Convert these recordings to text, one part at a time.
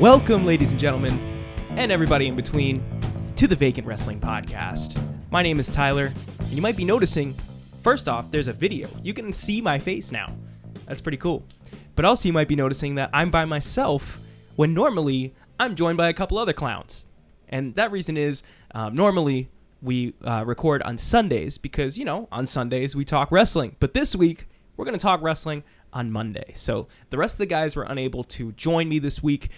Welcome, ladies and gentlemen, and everybody in between, to the Vacant Wrestling Podcast. My name is Tyler, and you might be noticing, first off, there's a video. You can see my face now. That's pretty cool. But also you might be noticing that I'm by myself when normally I'm joined by a couple other clowns. And that reason is, normally we record on Sundays because, on Sundays we talk wrestling. But this week, we're going to talk wrestling on Monday. So the rest of the guys were unable to join me this week.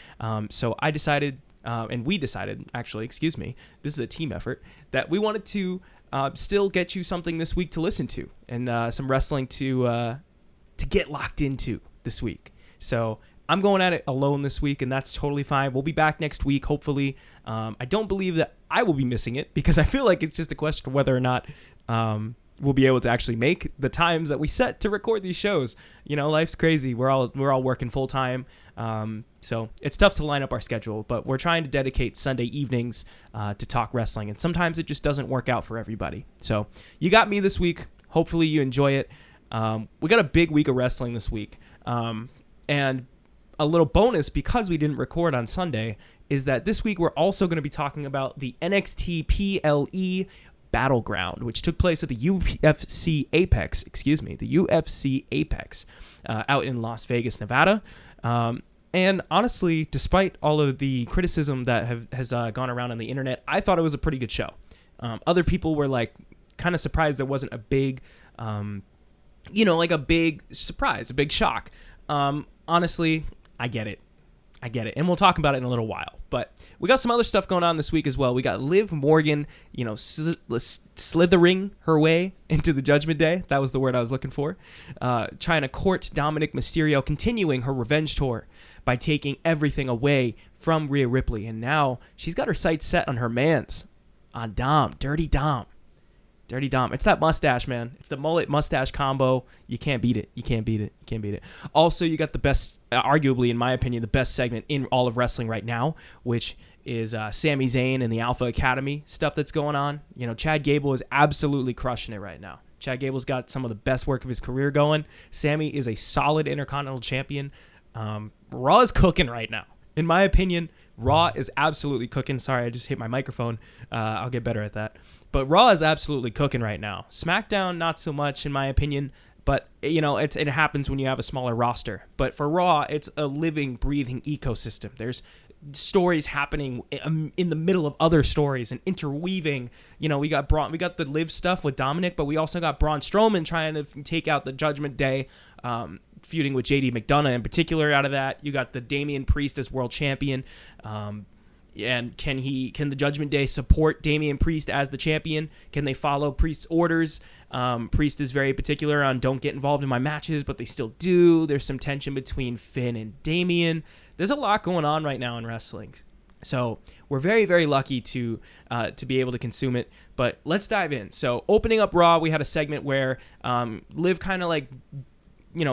So I decided, and we decided, actually, excuse me, this is a team effort, that we wanted to still get you something this week to listen to and some wrestling to get locked into this week. So I'm going at it alone this week, and that's totally fine. We'll be back next week, hopefully. I don't believe that I will be missing it because I feel like it's just a question of whether or not we'll be able to actually make the times that we set to record these shows. Life's crazy. We're all working full time. So it's tough to line up our schedule, but we're trying to dedicate Sunday evenings to talk wrestling. And sometimes it just doesn't work out for everybody. So you got me this week. Hopefully you enjoy it. We got a big week of wrestling this week. And a little bonus, because we didn't record on Sunday, is that this week we're also going to be talking about the NXT PLE Battleground, which took place at the UFC Apex, out in Las Vegas, Nevada. And honestly, despite all of the criticism that has gone around on the internet, I thought it was a pretty good show. Other people were kind of surprised there wasn't a big, a big surprise, a big shock. Honestly, I get it. And we'll talk about it in a little while. But we got some other stuff going on this week as well. We got Liv Morgan, slithering her way into the Judgment Day. That was the word I was looking for. Trying to court Dominik Mysterio, continuing her revenge tour by taking everything away from Rhea Ripley. And now she's got her sights set on her mans, on Dom, Dirty Dom. Dirty Dom. It's that mustache, man. It's the mullet mustache combo. You can't beat it. Also, you got the best, arguably, in my opinion, the best segment in all of wrestling right now, which is Sami Zayn and the Alpha Academy stuff that's going on. Chad Gable is absolutely crushing it right now. Chad Gable's got some of the best work of his career going. Sami is a solid Intercontinental Champion. Raw is cooking right now. In my opinion, Raw is absolutely cooking. Sorry, I just hit my microphone. I'll get better at that. But Raw is absolutely cooking right now. SmackDown, not so much, in my opinion. But, it happens when you have a smaller roster. But for Raw, it's a living, breathing ecosystem. There's stories happening in the middle of other stories and interweaving. We got the Liv stuff with Dominik, but we also got Braun Strowman trying to take out the Judgment Day, feuding with JD McDonough in particular out of that. You got the Damian Priest as world champion. And can the Judgment Day support Damian Priest as the champion? Can they follow Priest's orders? Priest is very particular on don't get involved in my matches, but they still do. There's some tension between Finn and Damian. There's a lot going on right now in wrestling. So we're very, very lucky to be able to consume it. But let's dive in. So opening up Raw, we had a segment where Liv kind of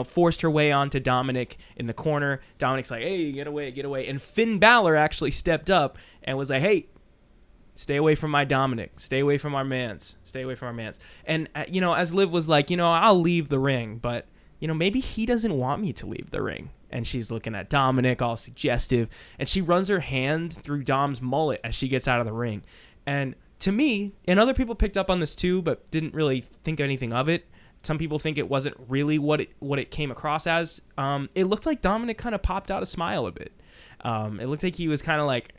forced her way onto Dominik in the corner. Dominik's like, hey, get away. And Finn Balor actually stepped up and was like, hey, stay away from my Dominik. Stay away from our mans. And, as Liv was like, I'll leave the ring, but, maybe he doesn't want me to leave the ring. And she's looking at Dominik, all suggestive, and she runs her hand through Dom's mullet as she gets out of the ring. And to me, and other people picked up on this too, but didn't really think anything of it. Some people think it wasn't really what it came across as. It looked like Dominik kind of popped out a smile a bit. It looked like he was kind of like,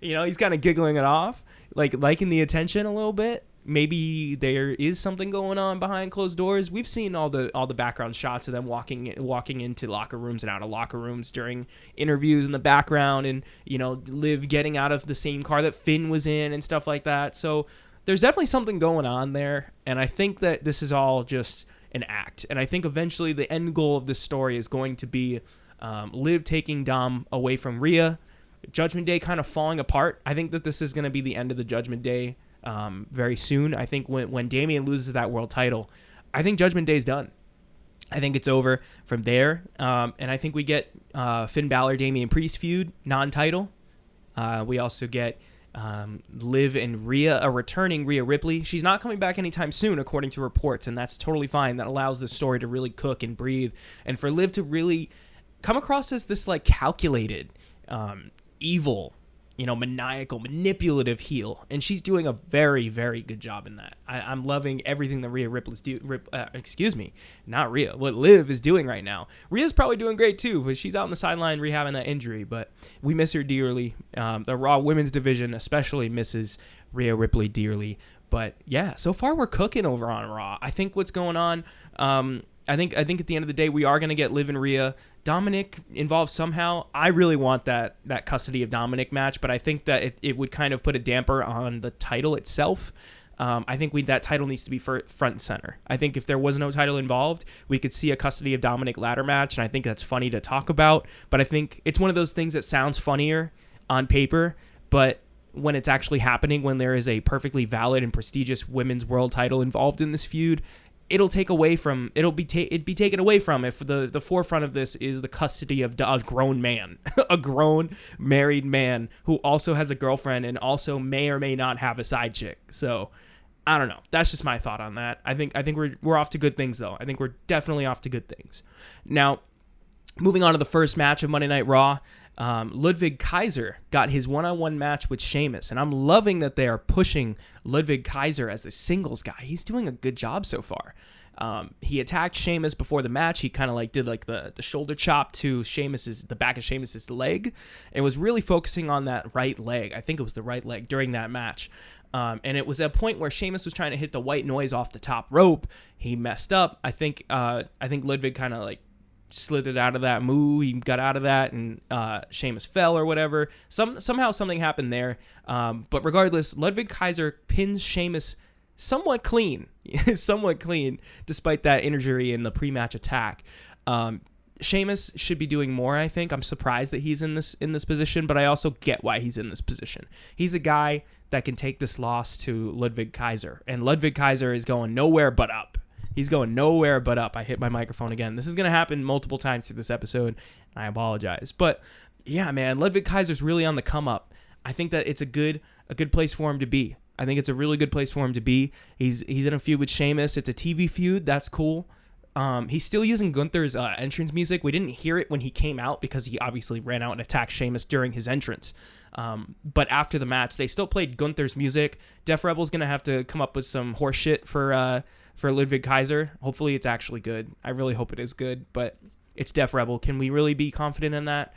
he's kind of giggling it off, liking the attention a little bit. Maybe there is something going on behind closed doors. We've seen all the background shots of them walking into locker rooms and out of locker rooms during interviews in the background, and Liv getting out of the same car that Finn was in and stuff like that. So there's definitely something going on there, and I think that this is all just an act. And I think eventually the end goal of this story is going to be Liv taking Dom away from Rhea, Judgment Day kind of falling apart. I think that this is going to be the end of the Judgment Day very soon. I think when Damian loses that world title, I think Judgment Day's done. I think it's over from there, and I think we get Finn Balor, Damian Priest feud, non-title. We also get Liv and Rhea, a returning Rhea Ripley. She's not coming back anytime soon, according to reports, and that's totally fine. That allows the story to really cook and breathe, and for Liv to really come across as this calculated, evil, maniacal, manipulative heel, and she's doing a very, very good job in that. I'm loving everything that Rhea Ripley's not Rhea, what Liv is doing right now. Rhea's probably doing great too, but she's out on the sideline rehabbing that injury, but we miss her dearly. The Raw Women's Division especially misses Rhea Ripley dearly, but yeah, so far we're cooking over on Raw. I think what's going on, I think at the end of the day, we are going to get Liv and Rhea. Dominik involved somehow. I really want that custody of Dominik match, but I think that it would kind of put a damper on the title itself. I think that title needs to be front and center. I think if there was no title involved, we could see a custody of Dominik ladder match, and I think that's funny to talk about. But I think it's one of those things that sounds funnier on paper, but when it's actually happening, when there is a perfectly valid and prestigious women's world title involved in this feud, it'd be taken away from if the forefront of this is the custody of a grown man, a grown married man who also has a girlfriend and also may or may not have a side chick. So I don't know. That's just my thought on that. I think we're off to good things though. I think we're definitely off to good things. Now, moving on to the first match of Monday Night Raw. Ludwig Kaiser got his one-on-one match with Sheamus, and I'm loving that they are pushing Ludwig Kaiser as the singles guy. He's doing a good job so far. He attacked Sheamus before the match. He kind of did the shoulder chop to the back of Sheamus's leg, and was really focusing on that right leg. I think it was the right leg during that match. And it was a point where Sheamus was trying to hit the white noise off the top rope. He messed up. I think Ludwig kind of slithered out of that move. He got out of that, and Sheamus fell or whatever. Somehow something happened there. But regardless, Ludwig Kaiser pins Sheamus somewhat clean, despite that injury in the pre-match attack. Sheamus should be doing more, I think. I'm surprised that he's in this position, but I also get why he's in this position. He's a guy that can take this loss to Ludwig Kaiser, and Ludwig Kaiser is going nowhere but up. He's going nowhere but up. I hit my microphone again. This is going to happen multiple times through this episode. I apologize. But yeah, man, Ludwig Kaiser's really on the come up. I think that it's a good place for him to be. I think it's a really good place for him to be. He's in a feud with Sheamus. It's a TV feud. That's cool. He's still using Gunther's entrance music. We didn't hear it when he came out because he obviously ran out and attacked Sheamus during his entrance. But after the match, they still played Gunther's music. Def Rebel's going to have to come up with some horse shit for Ludwig Kaiser. Hopefully it's actually good. I really hope it is good, but it's Def Rebel. Can we really be confident in that?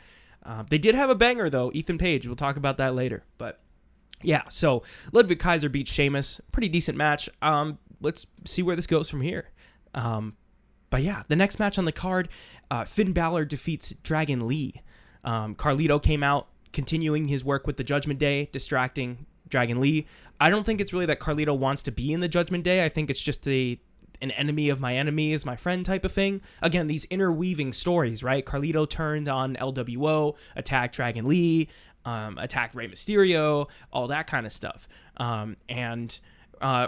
They did have a banger, though, Ethan Page. We'll talk about that later. But yeah, so Ludwig Kaiser beats Sheamus. Pretty decent match. Let's see where this goes from here. But yeah, the next match on the card, Finn Balor defeats Dragon Lee. Carlito came out, continuing his work with the Judgment Day, distracting Dragon Lee. I don't think it's really that Carlito wants to be in the Judgment Day. I think it's just an enemy of my enemy is my friend type of thing. Again, these interweaving stories, right? Carlito turned on LWO, attacked Dragon Lee, attacked Rey Mysterio, all that kind of stuff. And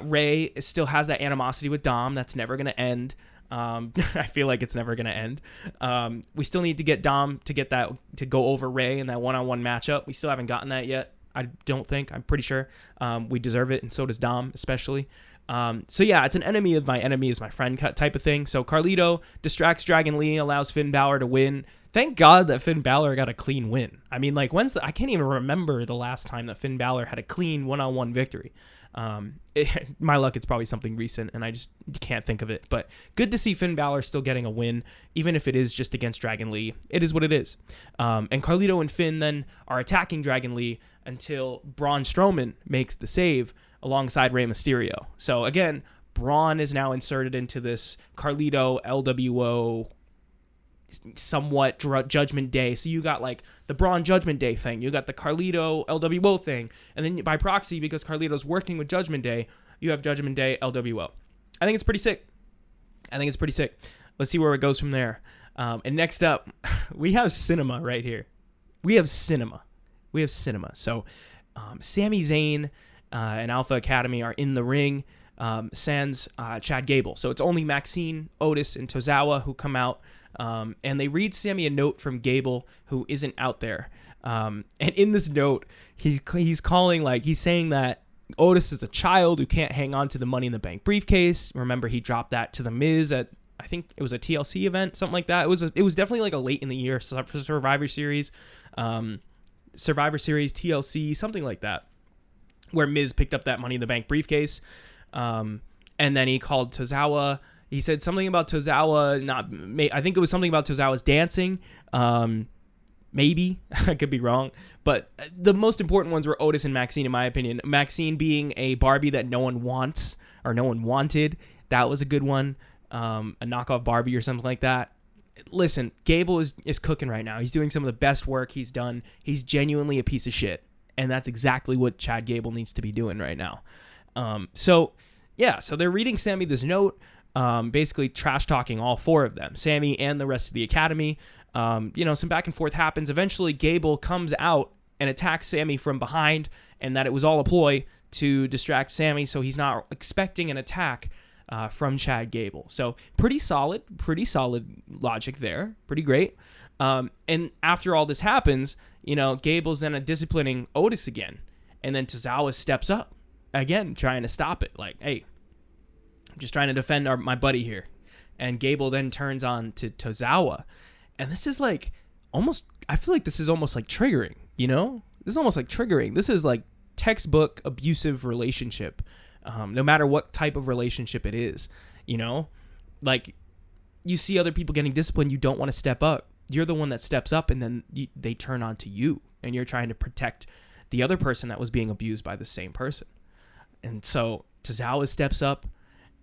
Rey still has that animosity with Dom that's never going to end. I feel like it's never going to end. We still need to get Dom to go over Rey in that one-on-one matchup. We still haven't gotten that yet. I don't think. I'm pretty sure. We deserve it, and so does Dom, especially. So yeah, it's an enemy of my enemy is my friend type of thing. So Carlito distracts Dragon Lee, allows Finn Balor to win. Thank God that Finn Balor got a clean win. I mean, I can't even remember the last time that Finn Balor had a clean one-on-one victory. My luck, it's probably something recent, and I just can't think of it. But good to see Finn Balor still getting a win, even if it is just against Dragon Lee. It is what it is. And Carlito and Finn then are attacking Dragon Lee until Braun Strowman makes the save alongside Rey Mysterio. So again, Braun is now inserted into this Carlito LWO somewhat Judgment Day. So you got the Braun Judgment Day thing, you got the Carlito LWO thing, and then by proxy, because Carlito's working with Judgment Day, you have Judgment Day LWO. I think it's pretty sick. Let's see where it goes from there. And next up, we have cinema right here. We have cinema. So Sami Zayn and Alpha Academy are in the ring, sans Chad Gable. So it's only Maxine, Otis, and Tozawa who come out. And they read Sammy a note from Gable, who isn't out there. And in this note, he's saying that Otis is a child who can't hang on to the Money in the Bank briefcase. Remember, he dropped that to The Miz at, I think it was a TLC event, something like that. It was definitely a late in the year Survivor Series. Survivor Series, TLC, something like that, where Miz picked up that Money in the Bank briefcase. And then he called Tozawa. He said something about Tozawa I think it was something about Tozawa's dancing. Maybe. I could be wrong. But the most important ones were Otis and Maxine, in my opinion. Maxine being a Barbie that no one wants or no one wanted. That was a good one. A knockoff Barbie or something like that. Listen, Gable is cooking right now. He's doing some of the best work he's done. He's genuinely a piece of shit. And that's exactly what Chad Gable needs to be doing right now. So they're reading Sammy this note, basically trash-talking all four of them, Sammy and the rest of the Academy. Some back and forth happens. Eventually, Gable comes out and attacks Sammy from behind, and that it was all a ploy to distract Sammy, so he's not expecting an attack from Chad Gable. So pretty solid logic there. Pretty great. And after all this happens, Gable's then disciplining Otis again, and then Tozawa steps up again, trying to stop it. Like, hey, I'm just trying to defend my buddy here. And Gable then turns on to Tozawa. And this is like I feel like this is almost like triggering, This is almost like triggering. This is like textbook abusive relationship, no matter what type of relationship it is, Like, you see other people getting disciplined, you don't want to step up. You're the one that steps up, and then they turn on to you, and you're trying to protect the other person that was being abused by the same person. And so Tozawa steps up,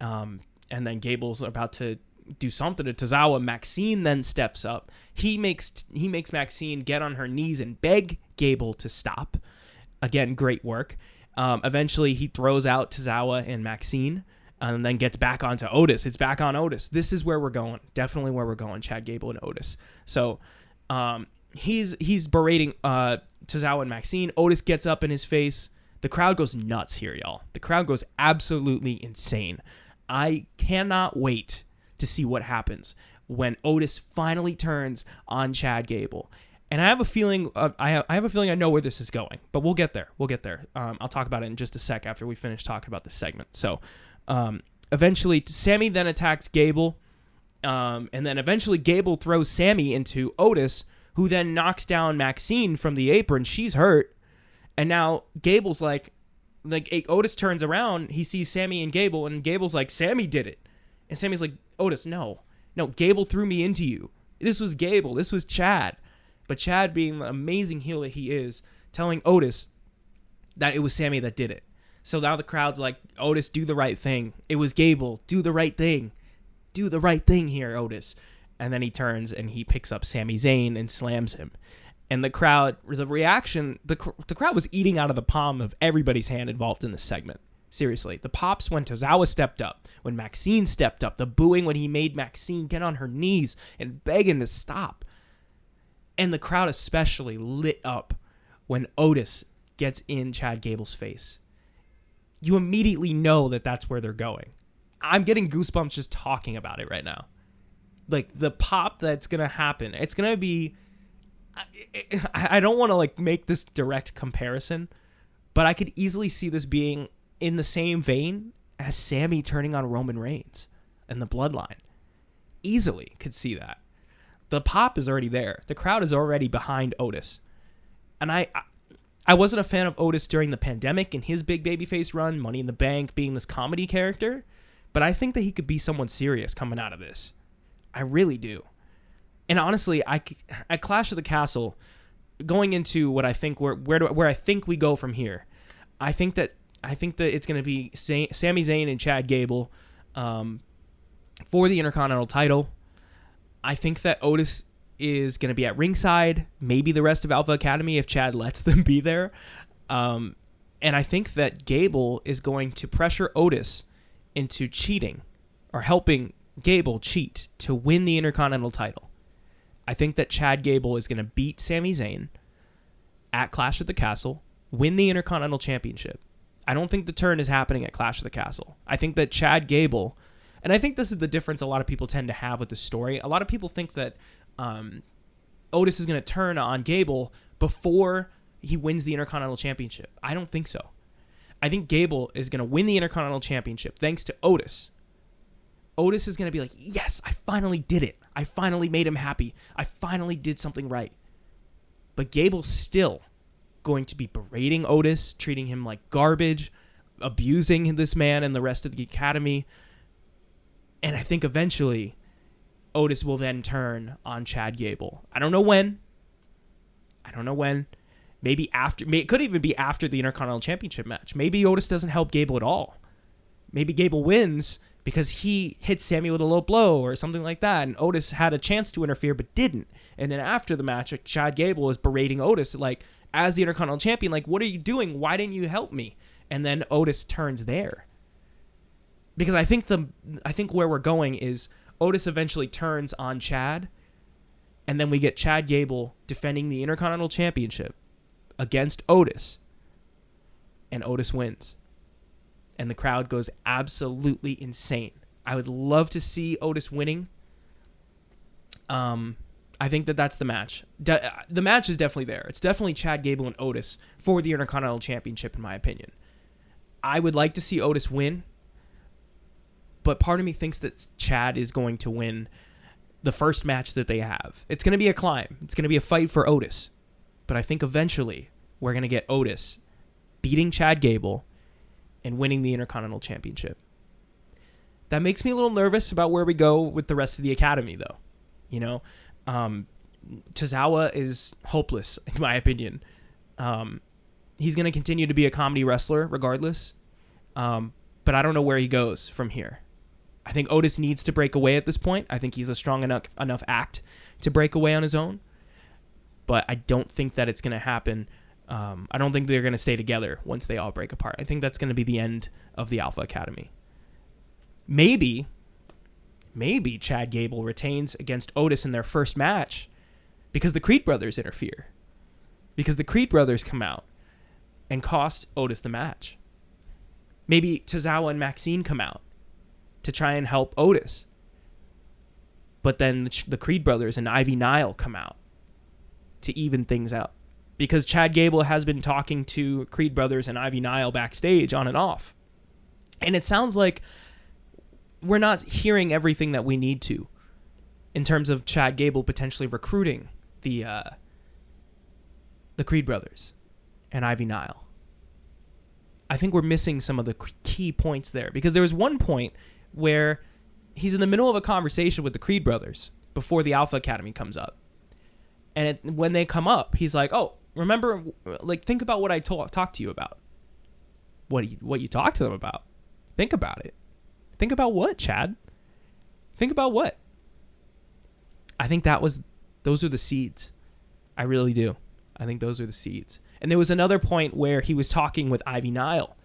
and then Gable's about to do something to Tozawa. Maxine then steps up. He makes Maxine get on her knees and beg Gable to stop. Again, great work. Eventually, he throws out Tozawa and Maxine, and then gets back onto Otis. It's back on Otis. This is where we're going. Definitely where we're going, Chad Gable and Otis. So he's berating Tozawa and Maxine. Otis gets up in his face. The crowd goes nuts here, y'all. The crowd goes absolutely insane. I cannot wait to see what happens when Otis finally turns on Chad Gable. And I have a feeling I know where this is going, but we'll get there. I'll talk about it in just a sec after we finish talking about this segment. So eventually Sammy then attacks Gable, and then eventually Gable throws Sammy into Otis, who then knocks down Maxine from the apron. She's hurt. And now Gable's like Otis turns around, he sees Sammy and Gable, and Gable's like, Sammy did it. And Sammy's like, Otis, no, Gable threw me into you. This was Gable. This was Chad. But Chad, being the amazing heel that he is, telling Otis that it was Sammy that did it. So now the crowd's like, Otis, do the right thing. It was Gable. Do the right thing. Do the right thing here, Otis. And then he turns and he picks up Sami Zayn and slams him. And the crowd, the reaction, the crowd was eating out of the palm of everybody's hand involved in this segment. Seriously. The pops when Tozawa stepped up, when Maxine stepped up, the booing when he made Maxine get on her knees and beg him to stop. And the crowd especially lit up when Otis gets in Chad Gable's face. You immediately know that that's where they're going. I'm getting goosebumps just talking about it right now. Like, the pop that's going to happen, it's going to be... I don't want to like make this direct comparison, but I could easily see this being in the same vein as Sammy turning on Roman Reigns and the Bloodline. Easily could see that. The pop is already there. The crowd is already behind Otis. And I wasn't a fan of Otis during the pandemic and his big babyface run, Money in the Bank, being this comedy character, but I think that he could be someone serious coming out of this. I really do. And honestly, at Clash of the Castle, going into what I think where I think we go from here, I think that it's going to be Sami Zayn and Chad Gable for the Intercontinental title. I think that Otis is going to be at ringside, maybe the rest of Alpha Academy if Chad lets them be there. And I think that Gable is going to pressure Otis into cheating or helping Gable cheat to win the Intercontinental title. I think that Chad Gable is going to beat Sami Zayn at Clash at the Castle, win the Intercontinental Championship. I don't think the turn is happening at Clash of the Castle. I think that Chad Gable, and I think this is the difference a lot of people tend to have with the story. A lot of people think that Otis is going to turn on Gable before he wins the Intercontinental Championship. I don't think so. I think Gable is going to win the Intercontinental Championship thanks to Otis. Otis is going to be like, yes, I finally did it. I finally made him happy. I finally did something right. But Gable still going to be berating Otis, treating him like garbage, abusing this man and the rest of the Academy. And I think eventually Otis will then turn on Chad Gable. I don't know when. Maybe after. It could even be after the Intercontinental Championship match. Maybe Otis doesn't help Gable at all. Maybe Gable wins because he hit Sammy with a low blow or something like that, and Otis had a chance to interfere but didn't. And then after the match, Chad Gable is berating Otis, like, as the Intercontinental Champion, like, what are you doing? Why didn't you help me? And then Otis turns there. Because I think where we're going is Otis eventually turns on Chad, and then we get Chad Gable defending the Intercontinental Championship against Otis, and Otis wins. And the crowd goes absolutely insane. I would love to see Otis winning. I think that's the match. The match is definitely there. It's definitely Chad Gable and Otis for the Intercontinental Championship, in my opinion. I would like to see Otis win, but part of me thinks that Chad is going to win the first match that they have. It's going to be a climb. It's going to be a fight for Otis. But I think eventually we're going to get Otis beating Chad Gable and winning the Intercontinental Championship. That makes me a little nervous about where we go with the rest of the Academy, though. You know, Tozawa is hopeless, in my opinion. He's going to continue to be a comedy wrestler regardless, but I don't know where he goes from here. I think Otis needs to break away at this point. I think he's a strong enough act to break away on his own, but I don't think that it's going to happen. I don't think they're going to stay together once they all break apart. I think that's going to be the end of the Alpha Academy. Maybe Chad Gable retains against Otis in their first match because the Creed brothers interfere. Because the Creed brothers come out and cost Otis the match. Maybe Tozawa and Maxine come out to try and help Otis. But then the Creed brothers and Ivy Nile come out to even things out. Because Chad Gable has been talking to Creed brothers and Ivy Nile backstage on and off. And it sounds like we're not hearing everything that we need to in terms of Chad Gable potentially recruiting the Creed brothers and Ivy Nile. I think we're missing some of the key points there. Because there was one point where he's in the middle of a conversation with the Creed brothers before the Alpha Academy comes up. And when they come up, he's like, oh, remember, like, think about what I talked to you about. What you talked to them about. Think about it. Think about what, Chad? Think about what? I think those are the seeds. I really do. I think those are the seeds. And there was another point where he was talking with Ivy Nile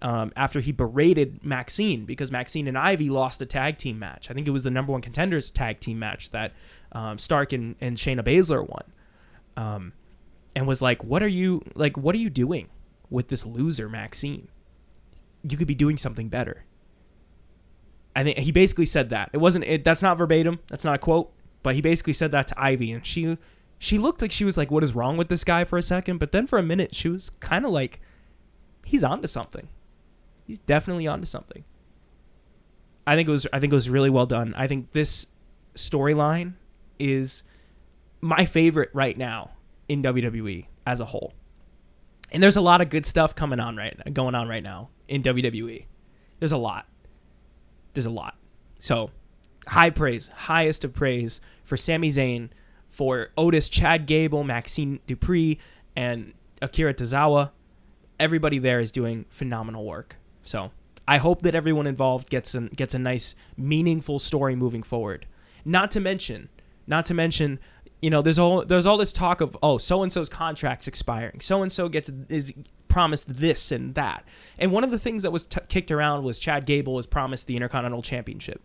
after he berated Maxine because Maxine and Ivy lost a tag team match. I think it was the number one contenders tag team match that Stark and Shayna Baszler won. And was like, what are you doing with this loser Maxine? You could be doing something better. I think he basically said that. That's not verbatim. That's not a quote, but he basically said that to Ivy, and she looked like she was like, what is wrong with this guy for a second? But then for a minute, she was kind of like, he's onto something. He's definitely onto something. I think it was really well done. I think this storyline is my favorite right now in WWE as a whole. And there's a lot of good stuff going on right now in WWE. There's a lot. So, highest of praise for Sami Zayn, for Otis, Chad Gable, Maxine Dupree, and Akira Tozawa. Everybody there is doing phenomenal work. So, I hope that everyone involved gets a nice, meaningful story moving forward. Not to mention, you know, there's all this talk of, oh, so-and-so's contract's expiring. So-and-so is promised this and that. And one of the things that was kicked around was Chad Gable was promised the Intercontinental Championship.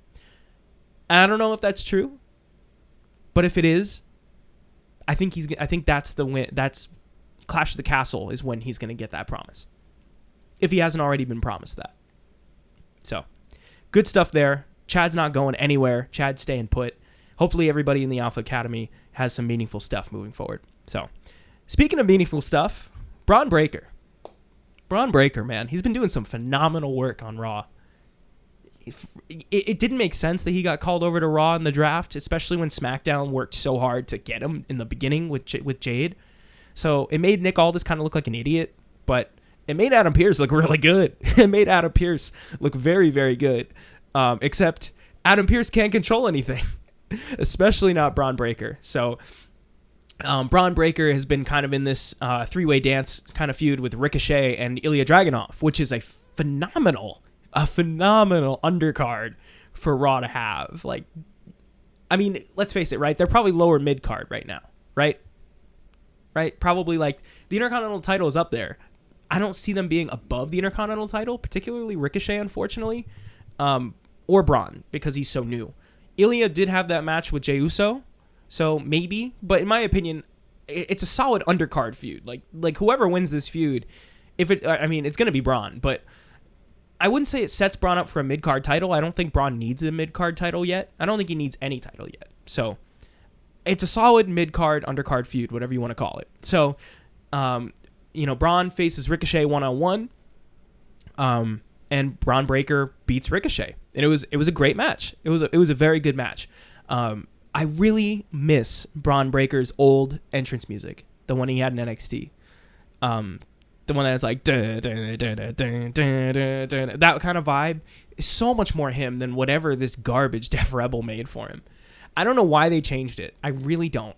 And I don't know if that's true, but if it is, I think that's the win. That's Clash of the Castle is when he's going to get that promise. If he hasn't already been promised that. So, good stuff there. Chad's not going anywhere. Chad's staying put. Hopefully everybody in the Alpha Academy has some meaningful stuff moving forward. So, speaking of meaningful stuff, Braun Breaker, man, he's been doing some phenomenal work on Raw. It didn't make sense that he got called over to Raw in the draft, especially when SmackDown worked so hard to get him in the beginning with Jade. So it made Nick Aldis kind of look like an idiot, but it made Adam Pearce look really good. It made Adam Pearce look very, very good. Except Adam Pearce can't control anything, especially not Braun Breaker. So Braun Breaker has been kind of in this three-way dance kind of feud with Ricochet and Ilya Dragunov, which is a phenomenal undercard for Raw to have. Like, I mean, let's face it, right? They're probably lower mid-card right now, right? Right? Probably like the Intercontinental title is up there. I don't see them being above the Intercontinental title, particularly Ricochet, unfortunately, or Braun, because he's so new. Ilya did have that match with Jey Uso, so maybe, but in my opinion, it's a solid undercard feud. Like whoever wins this feud, it's going to be Braun, but I wouldn't say it sets Braun up for a mid-card title. I don't think Braun needs a mid-card title yet. I don't think he needs any title yet. So it's a solid mid-card, undercard feud, whatever you want to call it. So, Braun faces Ricochet one-on-one, and Braun Breaker beats Ricochet, and it was a great match. It was a very good match. I really miss Braun Breaker's old entrance music, the one he had in NXT. The one that's like that kind of vibe is so much more him than whatever this garbage Def Rebel made for him. I don't know why they changed it. I really don't.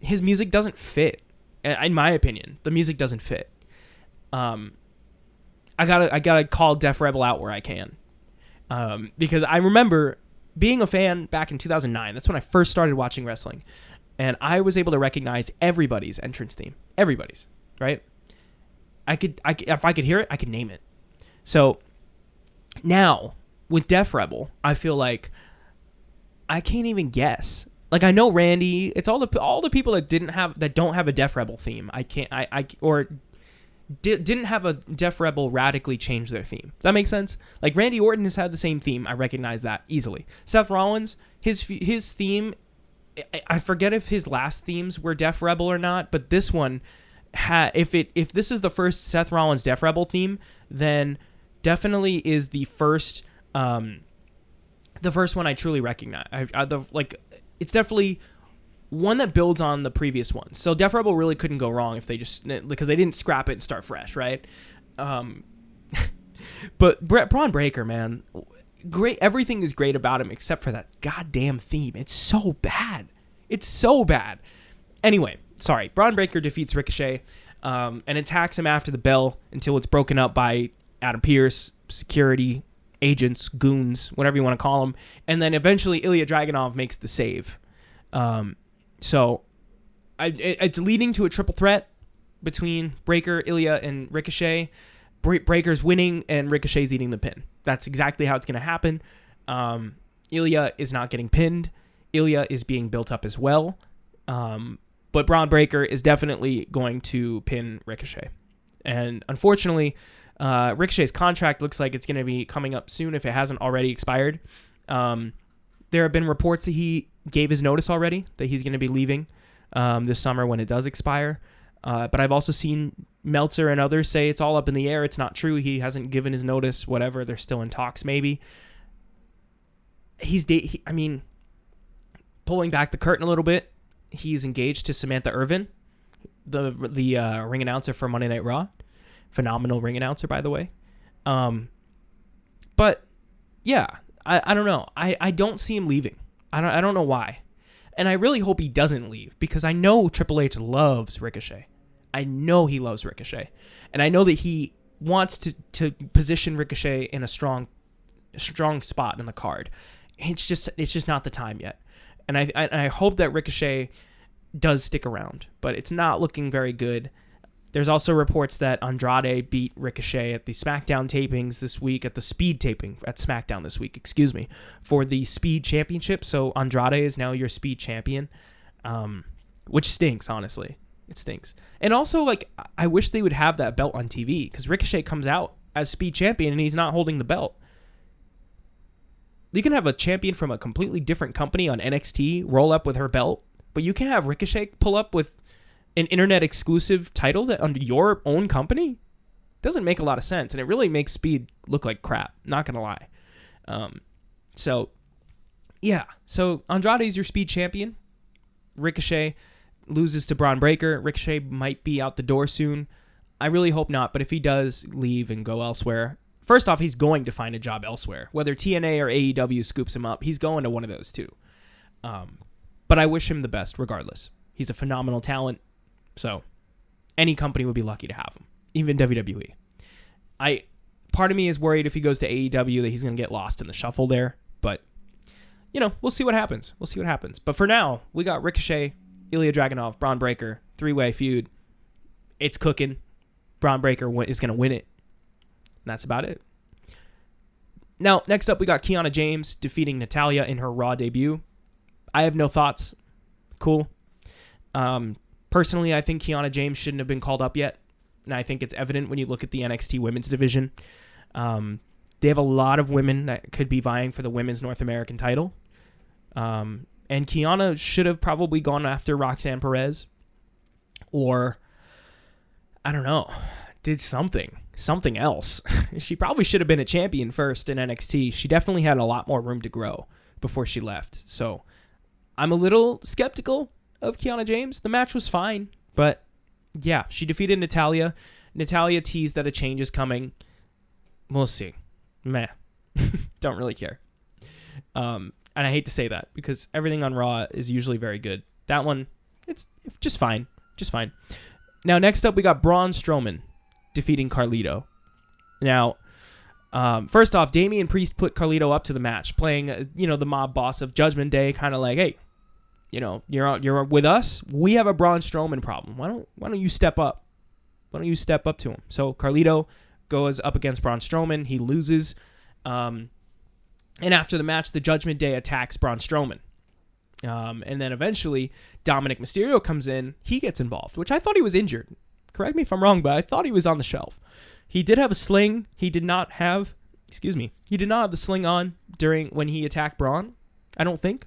His music doesn't fit. In my opinion, the music doesn't fit. I gotta call Def Rebel out where I can, because I remember being a fan back in 2009. That's when I first started watching wrestling, and I was able to recognize everybody's entrance theme. Everybody's, right? If I could hear it, I could name it. So now with Def Rebel, I feel like I can't even guess. Like, I know Randy. It's all the people that don't have a Def Rebel theme. Didn't have a Def Rebel radically change their theme. Does that make sense? Like, Randy Orton has had the same theme. I recognize that easily. Seth Rollins, his theme, I forget if his last themes were Def Rebel or not, but this one if this is the first Seth Rollins Def Rebel theme, then definitely is the first one I truly recognize. It's definitely one that builds on the previous ones. So Def Rebel really couldn't go wrong because they didn't scrap it and start fresh, right? But Braun Breaker, man, great. Everything is great about him except for that goddamn theme. It's so bad. Anyway, sorry. Braun Breaker defeats Ricochet and attacks him after the bell until it's broken up by Adam Pearce, security, agents, goons, whatever you want to call them. And then eventually Ilya Dragunov makes the save. So it's leading to a triple threat between Breaker, Ilya, and Ricochet. Breaker's winning, and Ricochet's eating the pin. That's exactly how it's going to happen. Ilya is not getting pinned. Ilya is being built up as well. But Braun Breaker is definitely going to pin Ricochet. And unfortunately, Ricochet's contract looks like it's going to be coming up soon if it hasn't already expired. There have been reports that he gave his notice already, that he's going to be leaving this summer when it does expire. But I've also seen Meltzer and others say it's all up in the air. It's not true. He hasn't given his notice, whatever. They're still in talks, maybe. Pulling back the curtain a little bit, he's engaged to Samantha Irvin, the ring announcer for Monday Night Raw. Phenomenal ring announcer, by the way. But yeah, I don't know. I don't see him leaving. I don't know why. And I really hope he doesn't leave, because I know Triple H loves Ricochet. I know he loves Ricochet. And I know that he wants to position Ricochet in a strong spot in the card. It's just not the time yet. And I hope that Ricochet does stick around, but it's not looking very good. There's also reports that Andrade beat Ricochet at the SmackDown tapings this week, at the Speed taping at SmackDown this week, for the Speed Championship. So Andrade is now your Speed Champion, which stinks, honestly. It stinks. And also, I wish they would have that belt on TV, because Ricochet comes out as Speed Champion and he's not holding the belt. You can have a champion from a completely different company on NXT roll up with her belt, but you can't have Ricochet pull up with an internet exclusive title that under your own company? Doesn't make a lot of sense, and it really makes Speed look like crap, not gonna lie. So Andrade is your Speed champion. Ricochet loses to Braun Breaker. Ricochet might be out the door soon. I really hope not, but if he does leave and go elsewhere, first off, he's going to find a job elsewhere. Whether TNA or AEW scoops him up, he's going to one of those two. But I wish him the best regardless. He's a phenomenal talent, so any company would be lucky to have him, even WWE. Part of me is worried if he goes to AEW that he's going to get lost in the shuffle there, but we'll see what happens. But for now, we got Ricochet, Ilya Dragunov, Braun Breaker, three-way feud. It's cooking. Braun Breaker is going to win it. And that's about it. Now, next up, we got Kiana James defeating Natalya in her Raw debut. I have no thoughts. Cool. Personally, I think Kiana James shouldn't have been called up yet. And I think it's evident when you look at the NXT women's division. They have a lot of women that could be vying for the women's North American title. And Kiana should have probably gone after Roxanne Perez. Or, I don't know, did something else. She probably should have been a champion first in NXT. She definitely had a lot more room to grow before she left. So I'm a little skeptical of Kiana James. The match was fine, but yeah, she defeated Natalya. Natalya teased that a change is coming. We'll see. Meh. Don't really care. And I hate to say that because everything on Raw is usually very good. That one, it's just fine. Now, next up, we got Braun Strowman defeating Carlito. Now, first off, Damian Priest put Carlito up to the match, playing, the mob boss of Judgment Day, kind of like, hey, you're with us. We have a Braun Strowman problem. Why don't you step up? Why don't you step up to him? So Carlito goes up against Braun Strowman. He loses. And after the match, the Judgment Day attacks Braun Strowman. And then eventually, Dominik Mysterio comes in. He gets involved, which I thought he was injured. Correct me if I'm wrong, but I thought he was on the shelf. He did have a sling. He did not have the sling on when he attacked Braun, I don't think.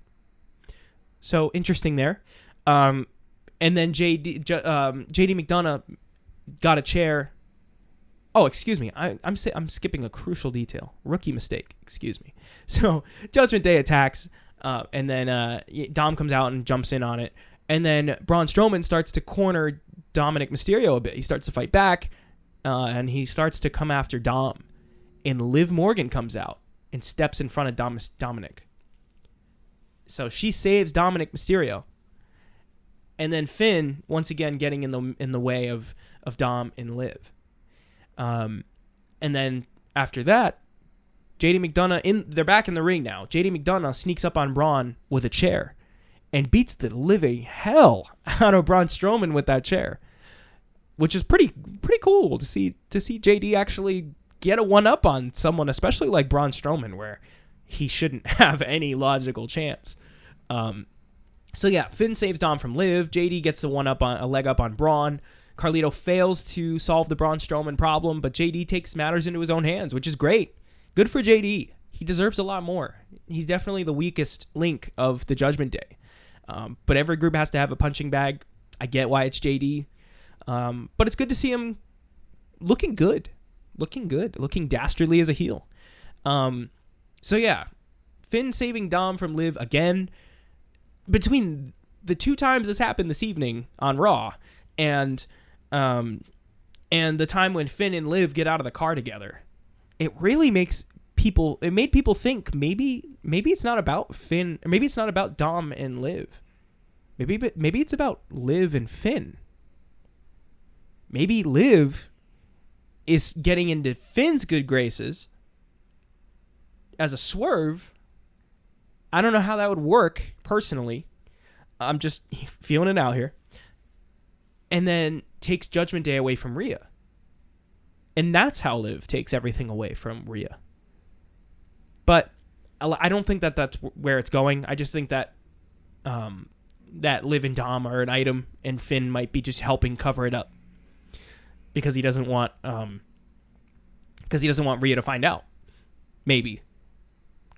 So, interesting there. And then JD McDonough got a chair. Oh, excuse me. I'm skipping a crucial detail. Rookie mistake. Excuse me. So, Judgment Day attacks. And then Dom comes out and jumps in on it. And then Braun Strowman starts to corner Dominik Mysterio a bit. He starts to fight back, and he starts to come after Dom. And Liv Morgan comes out and steps in front of Dominik. So she saves Dominik Mysterio. And then Finn, once again, getting in the way of Dom and Liv. And then after that, JD McDonough, they're back in the ring now. JD McDonough sneaks up on Braun with a chair and beats the living hell out of Braun Strowman with that chair, which is pretty cool to see JD actually get a one-up on someone, especially like Braun Strowman, where he shouldn't have any logical chance. So yeah, Finn saves Dom from Liv. JD gets a leg up on Braun. Carlito fails to solve the Braun Strowman problem, but JD takes matters into his own hands, which is great. Good for JD. He deserves a lot more. He's definitely the weakest link of the Judgment Day. But every group has to have a punching bag. I get why it's JD. But it's good to see him looking good. Looking dastardly as a heel. So yeah, Finn saving Dom from Liv again. Between the two times this happened this evening on Raw and the time when Finn and Liv get out of the car together, it really made people think maybe it's not about Finn, or maybe it's not about Dom and Liv. Maybe it's about Liv and Finn. Maybe Liv is getting into Finn's good graces as a swerve. I don't know how that would work personally. I'm just feeling it out here. And then takes Judgment Day away from Rhea. And that's how Liv takes everything away from Rhea. But I don't think that that's where it's going. I just think that that Liv and Dom are an item, and Finn might be just helping cover it up because he doesn't want Rhea to find out. Maybe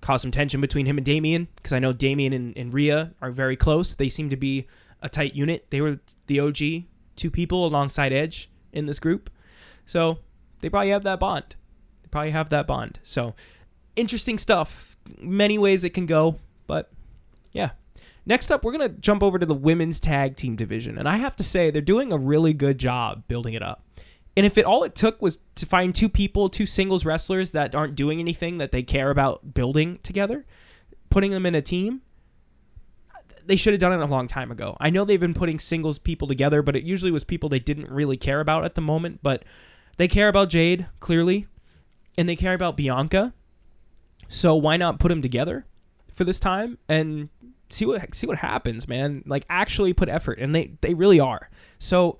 cause some tension between him and Damian, because I know Damian and Rhea are very close. They seem to be a tight unit. They were the OG two people alongside Edge in this group, so they probably have that bond. So interesting stuff. Many ways it can go, but yeah. Next up, we're going to jump over to the women's tag team division. And I have to say, they're doing a really good job building it up. And if all it took was to find two singles wrestlers that aren't doing anything that they care about building together, putting them in a team, they should have done it a long time ago. I know they've been putting singles people together, but it usually was people they didn't really care about at the moment. But they care about Jade, clearly, and they care about Bianca. So why not put them together for this time and see what happens, man? Like, actually put effort, and they really are. So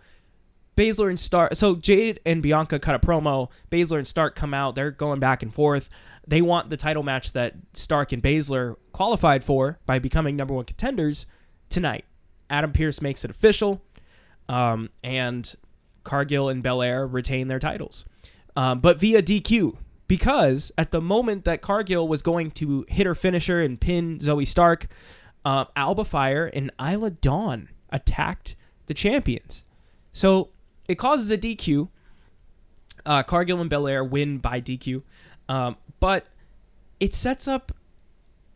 Baszler and Stark, so Jade and Bianca cut a promo. Baszler and Stark come out. They're going back and forth. They want the title match that Stark and Baszler qualified for by becoming number one contenders tonight. Adam Pearce makes it official, and Cargill and Belair retain their titles, but via DQ, because at the moment that Cargill was going to hit her finisher and pin Zoe Stark, Alba Fire and Isla Dawn attacked the champions. So it causes a DQ. Cargill and Belair win by DQ. But it sets up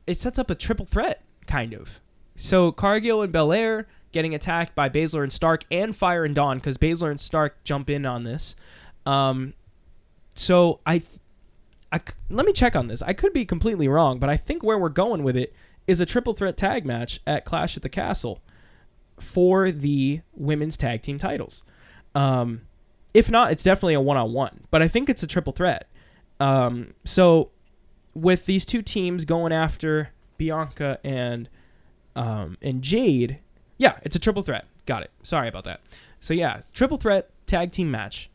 a triple threat, kind of. So Cargill and Belair getting attacked by Baszler and Stark and Fire and Dawn, because Baszler and Stark jump in on this. So let me check on this. I could be completely wrong, but I think where we're going with it is a triple threat tag match at Clash at the Castle for the women's tag team titles. If not, it's definitely a one-on-one, but I think it's a triple threat. So with these two teams going after Bianca and Jade, yeah, it's a triple threat. Got it. Sorry about that. So yeah, triple threat tag team match.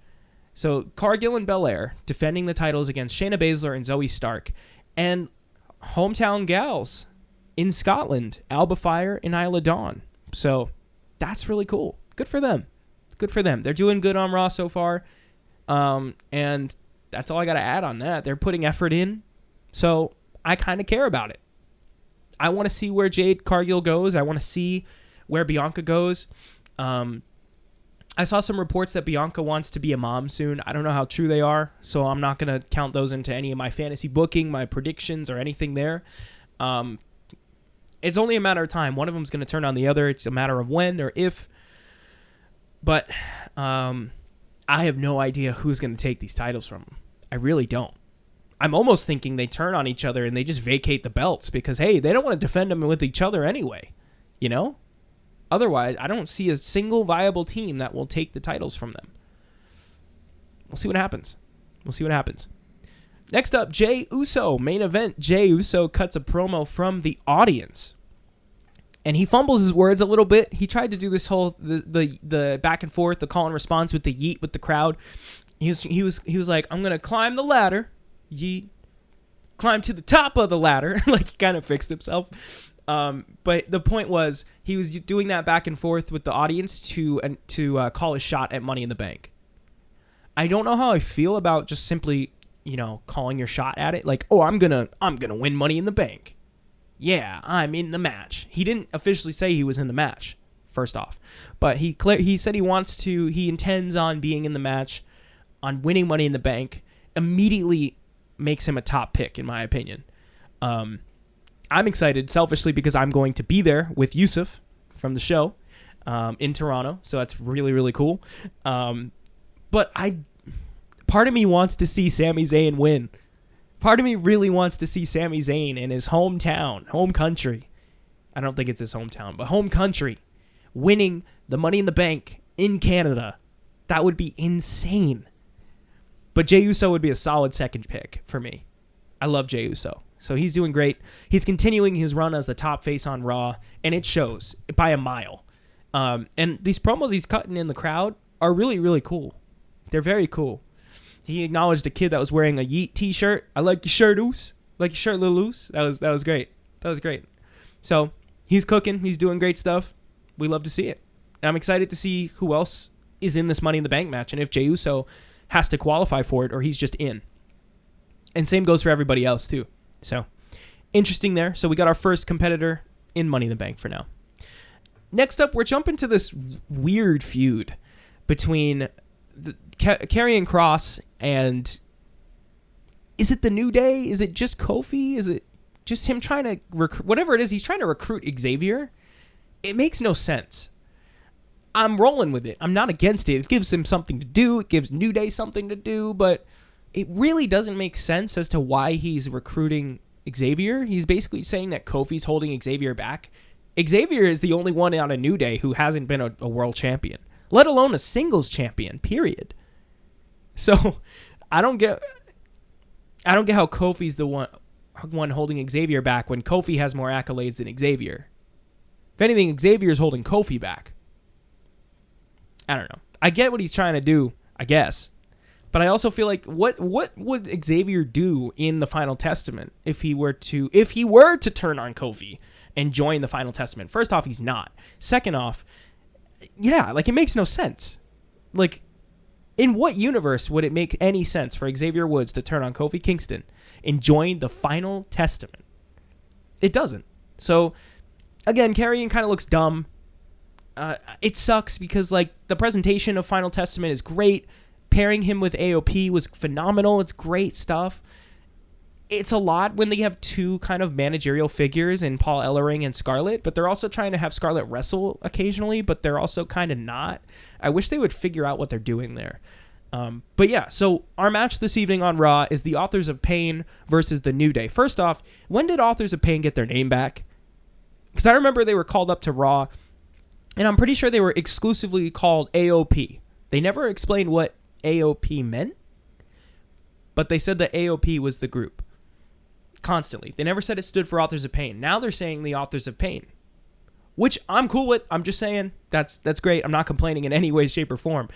So Cargill and Belair defending the titles against Shayna Baszler and Zoe Stark, and hometown gals in Scotland, Alba Fire and Isla Dawn. So that's really cool. Good for them. Good for them. They're doing good on Raw so far. And that's all I got to add on that. They're putting effort in, so I kind of care about it. I want to see where Jade Cargill goes. I want to see where Bianca goes. I saw some reports that Bianca wants to be a mom soon. I don't know how true they are, so I'm not going to count those into any of my fantasy booking, my predictions, or anything there. It's only a matter of time. One of them is going to turn on the other. It's a matter of when or if. But I have no idea who's going to take these titles from them. I really don't. I'm almost thinking they turn on each other and they just vacate the belts because, hey, they don't want to defend them with each other anyway. You know? Otherwise, I don't see a single viable team that will take the titles from them. We'll see what happens. Next up, Jey Uso. Main event, Jey Uso cuts a promo from the audience. And he fumbles his words a little bit. He tried to do this whole the back and forth, the call and response with the yeet with the crowd. He was like, I'm gonna climb the ladder, yeet, climb to the top of the ladder. Like, he kind of fixed himself. But the point was, he was doing that back and forth with the audience to call his shot at Money in the Bank. I don't know how I feel about just simply, calling your shot at it. Like, oh, I'm gonna win Money in the Bank. Yeah, I'm in the match. He didn't officially say he was in the match, first off. But he said he intends on being in the match, on winning Money in the Bank. Immediately makes him a top pick, in my opinion. I'm excited, selfishly, because I'm going to be there with Yusuf from the show in Toronto. So that's really, really cool. But part of me wants to see Sami Zayn win. Part of me really wants to see Sami Zayn in his hometown, home country. I don't think it's his hometown, but home country, winning the Money in the Bank in Canada. That would be insane. But Jey Uso would be a solid second pick for me. I love Jey Uso. So he's doing great. He's continuing his run as the top face on Raw, and it shows by a mile. And these promos he's cutting in the crowd are really, really cool. They're very cool. He acknowledged a kid that was wearing a Yeet t-shirt. I like your shirt, Oos. Like your shirt, a little loose. That was great. That was great. So he's cooking. He's doing great stuff. We love to see it. And I'm excited to see who else is in this Money in the Bank match, and if Jey Uso has to qualify for it or he's just in. And same goes for everybody else too. So interesting there. So we got our first competitor in Money in the Bank for now. Next up, we're jumping to this weird feud between Karrion Kross and, is it the New Day? Is it just Kofi? Is it just him trying to recruit, whatever it is, he's trying to recruit Xavier. It makes no sense. I'm rolling with it. I'm not against it. It gives him something to do. It gives New Day something to do, but it really doesn't make sense as to why he's recruiting Xavier. He's basically saying that Kofi's holding Xavier back. Xavier is the only one on a New Day who hasn't been a world champion, let alone a singles champion, period. So I don't get how Kofi's the one holding Xavier back when Kofi has more accolades than Xavier. If anything, Xavier's holding Kofi back. I don't know. I get what he's trying to do, I guess. But I also feel like what would Xavier do in the Final Testament if he were to turn on Kofi and join the Final Testament? First off, he's not. Second off, yeah, like it makes no sense. Like, in what universe would it make any sense for Xavier Woods to turn on Kofi Kingston and join the Final Testament? It doesn't. So, again, Karrion kind of looks dumb. It sucks because, like, the presentation of Final Testament is great. Pairing him with AOP was phenomenal. It's great stuff. It's a lot when they have two kind of managerial figures in Paul Ellering and Scarlett, but they're also trying to have Scarlett wrestle occasionally, but they're also kind of not. I wish they would figure out what they're doing there. But yeah, so our match this evening on Raw is the Authors of Pain versus the New Day. First off, when did Authors of Pain get their name back? Because I remember they were called up to Raw, and I'm pretty sure they were exclusively called AOP. They never explained what AOP meant, but they said that AOP was the group. Constantly. They never said it stood for Authors of Pain. Now they're saying the Authors of Pain, which I'm cool with. I'm just saying that's great. I'm not complaining in any way, shape, or form.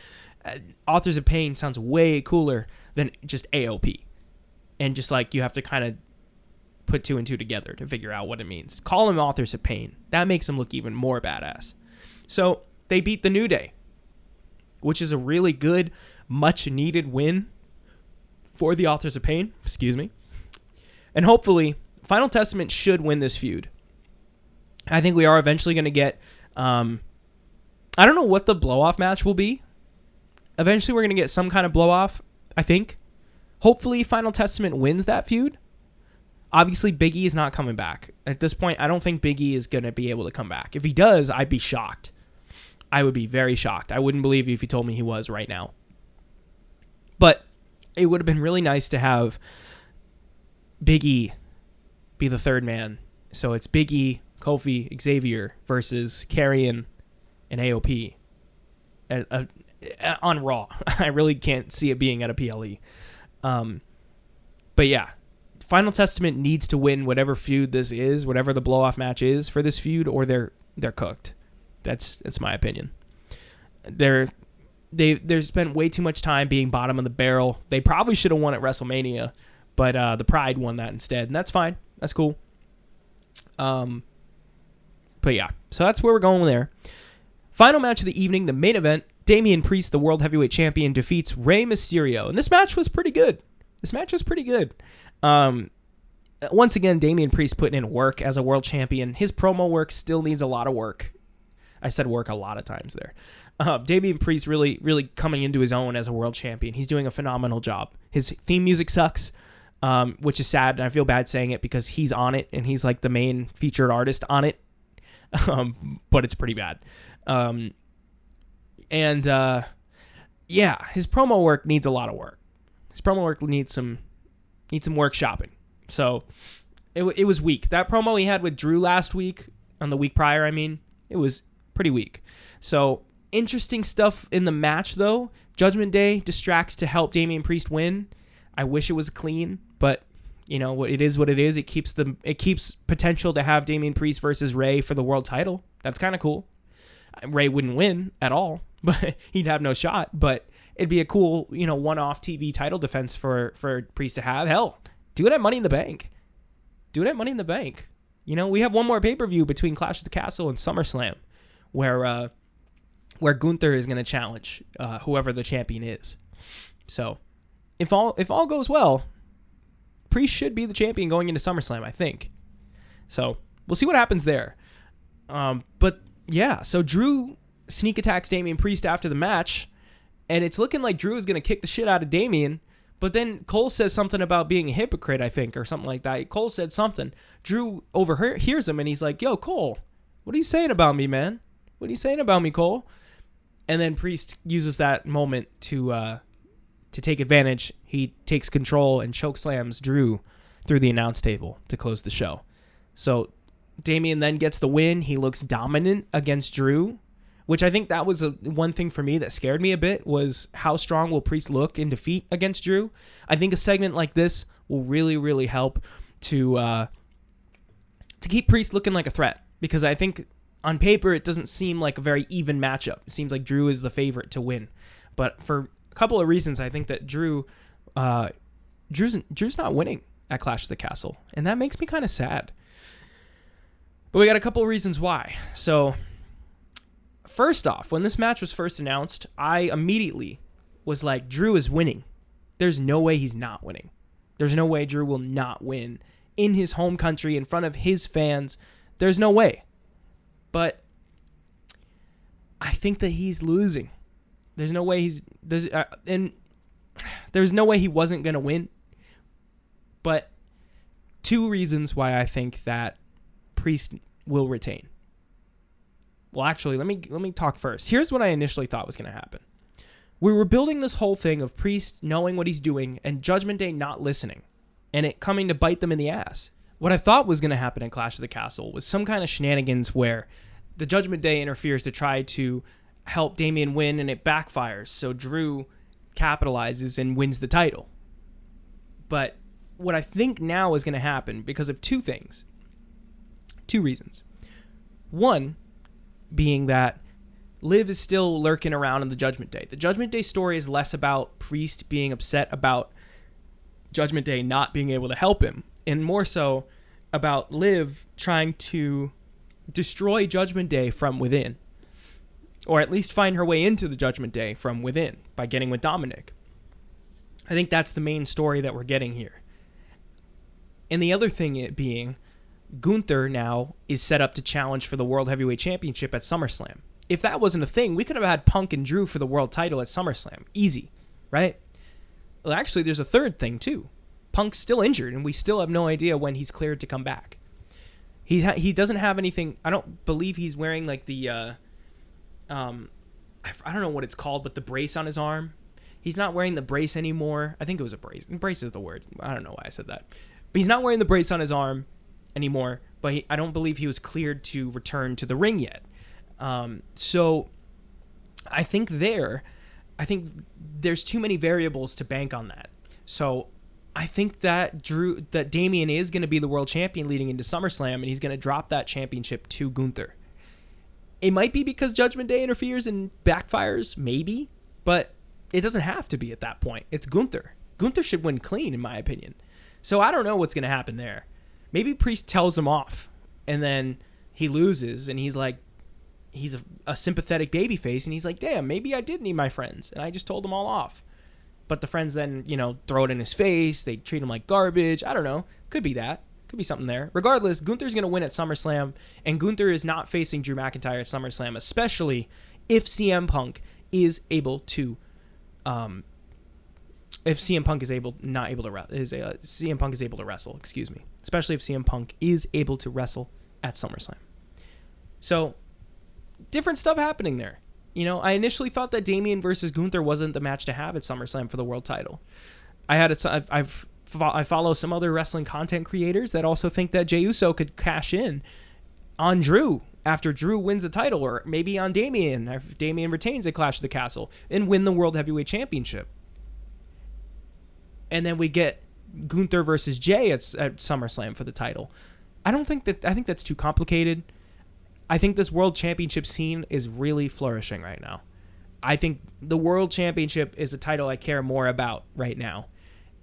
Authors of Pain sounds way cooler than just AOP. And just like you have to kind of put two and two together to figure out what it means. Call them Authors of Pain. That makes them look even more badass. So they beat the New Day, which is a really good, much needed win for the Authors of Pain. Excuse me. And hopefully, Final Testament should win this feud. I think we are eventually going to get... I don't know what the blow-off match will be. Eventually, we're going to get some kind of blow-off, I think. Hopefully, Final Testament wins that feud. Obviously, Big E is not coming back. At this point, I don't think Big E is going to be able to come back. If he does, I'd be shocked. I would be very shocked. I wouldn't believe you if you told me he was right now. But it would have been really nice to have Big E be the third man. So it's Big E, Kofi, Xavier versus Karrion and AOP on Raw. I really can't see it being at a PLE. But yeah, Final Testament needs to win whatever feud this is, whatever the blow-off match is for this feud, or they're cooked. That's my opinion. They spent way too much time being bottom of the barrel. They probably should have won at WrestleMania. But the Pride won that instead, and that's fine. That's cool. But yeah, so that's where we're going there. Final match of the evening, the main event. Damian Priest, the World Heavyweight Champion, defeats Rey Mysterio. And this match was pretty good. Once again, Damian Priest putting in work as a world champion. His promo work still needs a lot of work. I said work a lot of times there. Damian Priest really, really coming into his own as a world champion. He's doing a phenomenal job. His theme music sucks. Which is sad, and I feel bad saying it because he's on it, and he's like the main featured artist on it, but it's pretty bad. Yeah, his promo work needs a lot of work. His promo work needs some workshopping. So it was weak. That promo he had with Drew last week, on the week prior, I mean, it was pretty weak. So interesting stuff in the match, though. Judgment Day distracts to help Damian Priest win. I wish it was clean, but you know, it is what it is. It keeps potential to have Damian Priest versus Rey for the world title. That's kind of cool. Rey wouldn't win at all, but he'd have no shot. But it'd be a cool, you know, one-off TV title defense for Priest to have. Hell, do it at Money in the Bank. You know, we have one more pay-per-view between Clash of the Castle and SummerSlam, where Gunther is going to challenge whoever the champion is. So if all goes well, Priest should be the champion going into SummerSlam, I think. So we'll see what happens there. But yeah, so Drew sneak attacks Damian Priest after the match, and it's looking like Drew is going to kick the shit out of Damian, But then Cole says something about being a hypocrite, I think, or something like that. Cole said something. Drew overhears him, and he's like, yo, Cole, what are you saying about me, man? What are you saying about me, Cole? And then Priest uses that moment to take advantage. He takes control and chokeslams Drew through the announce table to close the show. So Damian then gets the win. He looks dominant against Drew, which I think that was one thing for me that scared me a bit, was how strong will Priest look in defeat against Drew. I think a segment like this will really, really help to keep Priest looking like a threat, because I think on paper it doesn't seem like a very even matchup. It seems like Drew is the favorite to win. But for a couple of reasons, I think that Drew's not winning at Clash of the Castle, and that makes me kind of sad. But we got a couple of reasons why. So first off, when this match was first announced, I immediately was like, Drew is winning. There's no way he's not winning. There's no way Drew will not win in his home country, in front of his fans. There's no way. But I think that he's losing. There's no way there's no way he wasn't going to win. But two reasons why I think that Priest will retain. Well, actually, let me talk first. Here's what I initially thought was going to happen. We were building this whole thing of Priest knowing what he's doing and Judgment Day not listening, and it coming to bite them in the ass. What I thought was going to happen in Clash of the Castle was some kind of shenanigans where the Judgment Day interferes to try to help Damian win, and it backfires. So Drew capitalizes and wins the title. But what I think now is going to happen, because of two things. Two reasons. One being that Liv is still lurking around in the Judgment Day. The Judgment Day story is less about Priest being upset about Judgment Day not being able to help him, and more so about Liv trying to destroy Judgment Day from within, or at least find her way into the Judgment Day from within by getting with Dominik. I think that's the main story that we're getting here. And the other thing it being, Gunther now is set up to challenge for the World Heavyweight Championship at SummerSlam. If that wasn't a thing, we could have had Punk and Drew for the world title at SummerSlam. Easy, right? Well, actually, there's a third thing, too. Punk's still injured, and we still have no idea when he's cleared to come back. He doesn't have anything. I don't believe he's wearing, like, the, I don't know what it's called, but the brace on his arm. He's not wearing the brace anymore. I think it was a brace. Brace is the word. I don't know why I said that. But he's not wearing the brace on his arm anymore, but I don't believe he was cleared to return to the ring yet. So I think there's too many variables to bank on that. So I think that Damian is going to be the world champion leading into SummerSlam, and he's going to drop that championship to Gunther. It might be because Judgment Day interferes and backfires, maybe, but it doesn't have to be at that point. It's Gunther. Gunther should win clean, in my opinion. So I don't know what's going to happen there. Maybe Priest tells him off, and then he loses, and he's like, he's a sympathetic babyface, and he's like, damn, maybe I did need my friends, and I just told them all off. But the friends then, throw it in his face. They treat him like garbage. I don't know. Could be that. Could be something there. Regardless, Gunther's going to win at SummerSlam, and Gunther is not facing Drew McIntyre at SummerSlam, especially if CM Punk is able to, CM Punk is able to wrestle, excuse me. Especially if CM Punk is able to wrestle at SummerSlam. So, different stuff happening there. I initially thought that Damian versus Gunther wasn't the match to have at SummerSlam for the world title. I follow some other wrestling content creators that also think that Jey Uso could cash in on Drew after Drew wins the title, or maybe on Damian if Damian retains at Clash of the Castle and win the World Heavyweight Championship. And then we get Gunther versus Jey at SummerSlam for the title. I think that's too complicated. I think this World Championship scene is really flourishing right now. I think the World Championship is a title I care more about right now.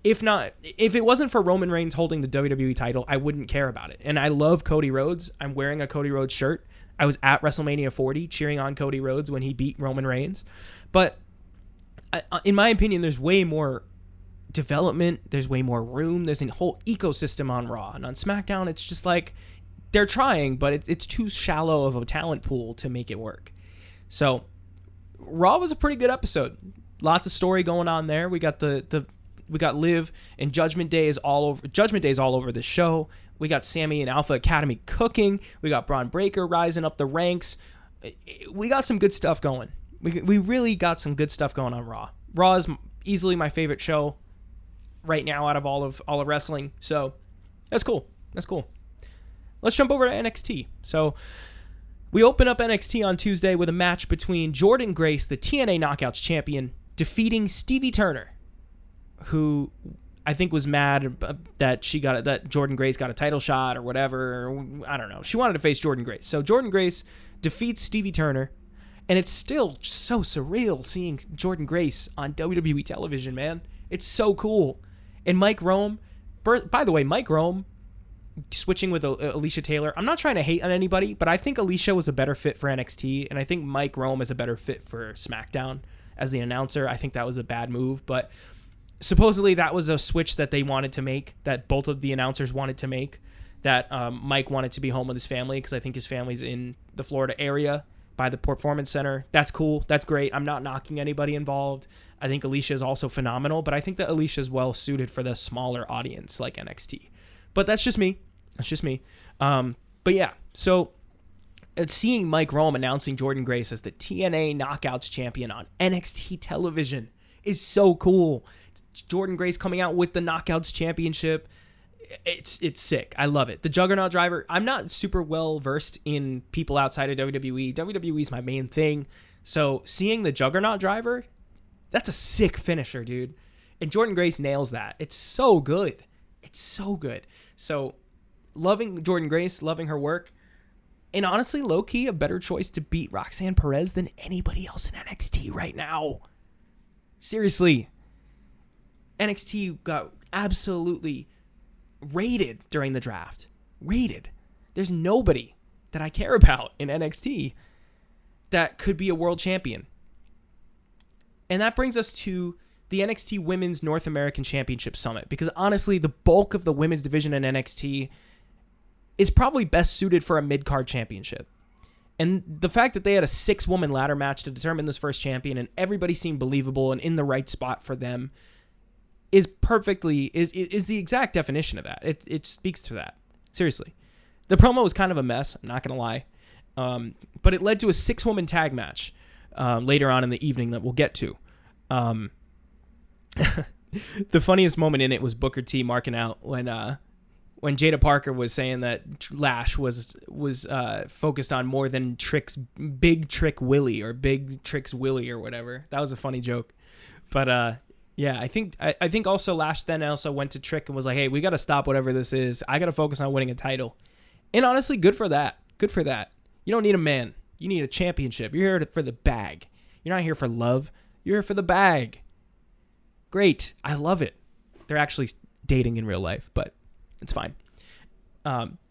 If it wasn't for Roman Reigns holding the WWE title, I wouldn't care about it. And I love Cody Rhodes. I'm wearing a Cody Rhodes shirt. I was at WrestleMania 40 cheering on Cody Rhodes when he beat Roman Reigns. But in my opinion, there's way more development. There's way more room. There's a whole ecosystem on Raw. And on SmackDown, it's just like they're trying, but it's too shallow of a talent pool to make it work. So Raw was a pretty good episode. Lots of story going on there. We got the We got Liv and Judgment Day is all over. Judgment Day is all over the show. We got Sammy and Alpha Academy cooking. We got Braun Breaker rising up the ranks. We got some good stuff going. We really got some good stuff going on Raw. Raw is easily my favorite show right now out of all of wrestling. So that's cool. That's cool. Let's jump over to NXT. So we open up NXT on Tuesday with a match between Jordynne Grace, the TNA Knockouts champion, defeating Stevie Turner, who I think was mad that Jordynne Grace got a title shot or whatever. I don't know. She wanted to face Jordynne Grace. So Jordynne Grace defeats Stevie Turner, and it's still so surreal seeing Jordynne Grace on WWE television, man. It's so cool. And Mike Rome, by the way, Mike Rome, switching with Alicia Taylor. I'm not trying to hate on anybody, but I think Alicia was a better fit for NXT, and I think Mike Rome is a better fit for SmackDown as the announcer. I think that was a bad move, but supposedly that was a switch that they wanted to make, that both of the announcers wanted to make, that Mike wanted to be home with his family because I think his family's in the Florida area by the Performance Center. That's cool. That's great. I'm not knocking anybody involved. I think Alicia is also phenomenal, but I think that Alicia is well suited for the smaller audience like NXT. But that's just me. That's just me. But yeah, so seeing Mike Rome announcing Jordynne Grace as the TNA Knockouts champion on NXT television is so cool. Jordynne Grace coming out with the Knockouts championship. It's sick. I love it. The Juggernaut Driver. I'm not super well versed in people outside of WWE. WWE is my main thing. So seeing the Juggernaut Driver, that's a sick finisher, dude. And Jordynne Grace nails that. It's so good. It's so good. So loving Jordynne Grace, loving her work, and honestly, low-key, a better choice to beat Roxanne Perez than anybody else in NXT right now. Seriously. NXT got absolutely raided during the draft. Raided. There's nobody that I care about in NXT that could be a world champion. And that brings us to the NXT Women's North American Championship Summit, because honestly, the bulk of the women's division in NXT is probably best suited for a mid-card championship. And the fact that they had a 6-woman ladder match to determine this first champion, and everybody seemed believable and in the right spot for them, is the exact definition of that. It speaks to that. Seriously. The promo was kind of a mess, I'm not going to lie. But it led to a 6-woman tag match later on in the evening that we'll get to. The funniest moment in it was Booker T marking out when Jada Parker was saying that Lash was focused on more than Big Trick Willie or Big Tricks Willie or whatever. That was a funny joke. But yeah, I think also Lash then also went to Trick and was like, hey, we got to stop whatever this is. I got to focus on winning a title. And honestly, good for that. Good for that. You don't need a man. You need a championship. You're here for the bag. You're not here for love. You're here for the bag. Great. I love it. They're actually dating in real life, but it's fine.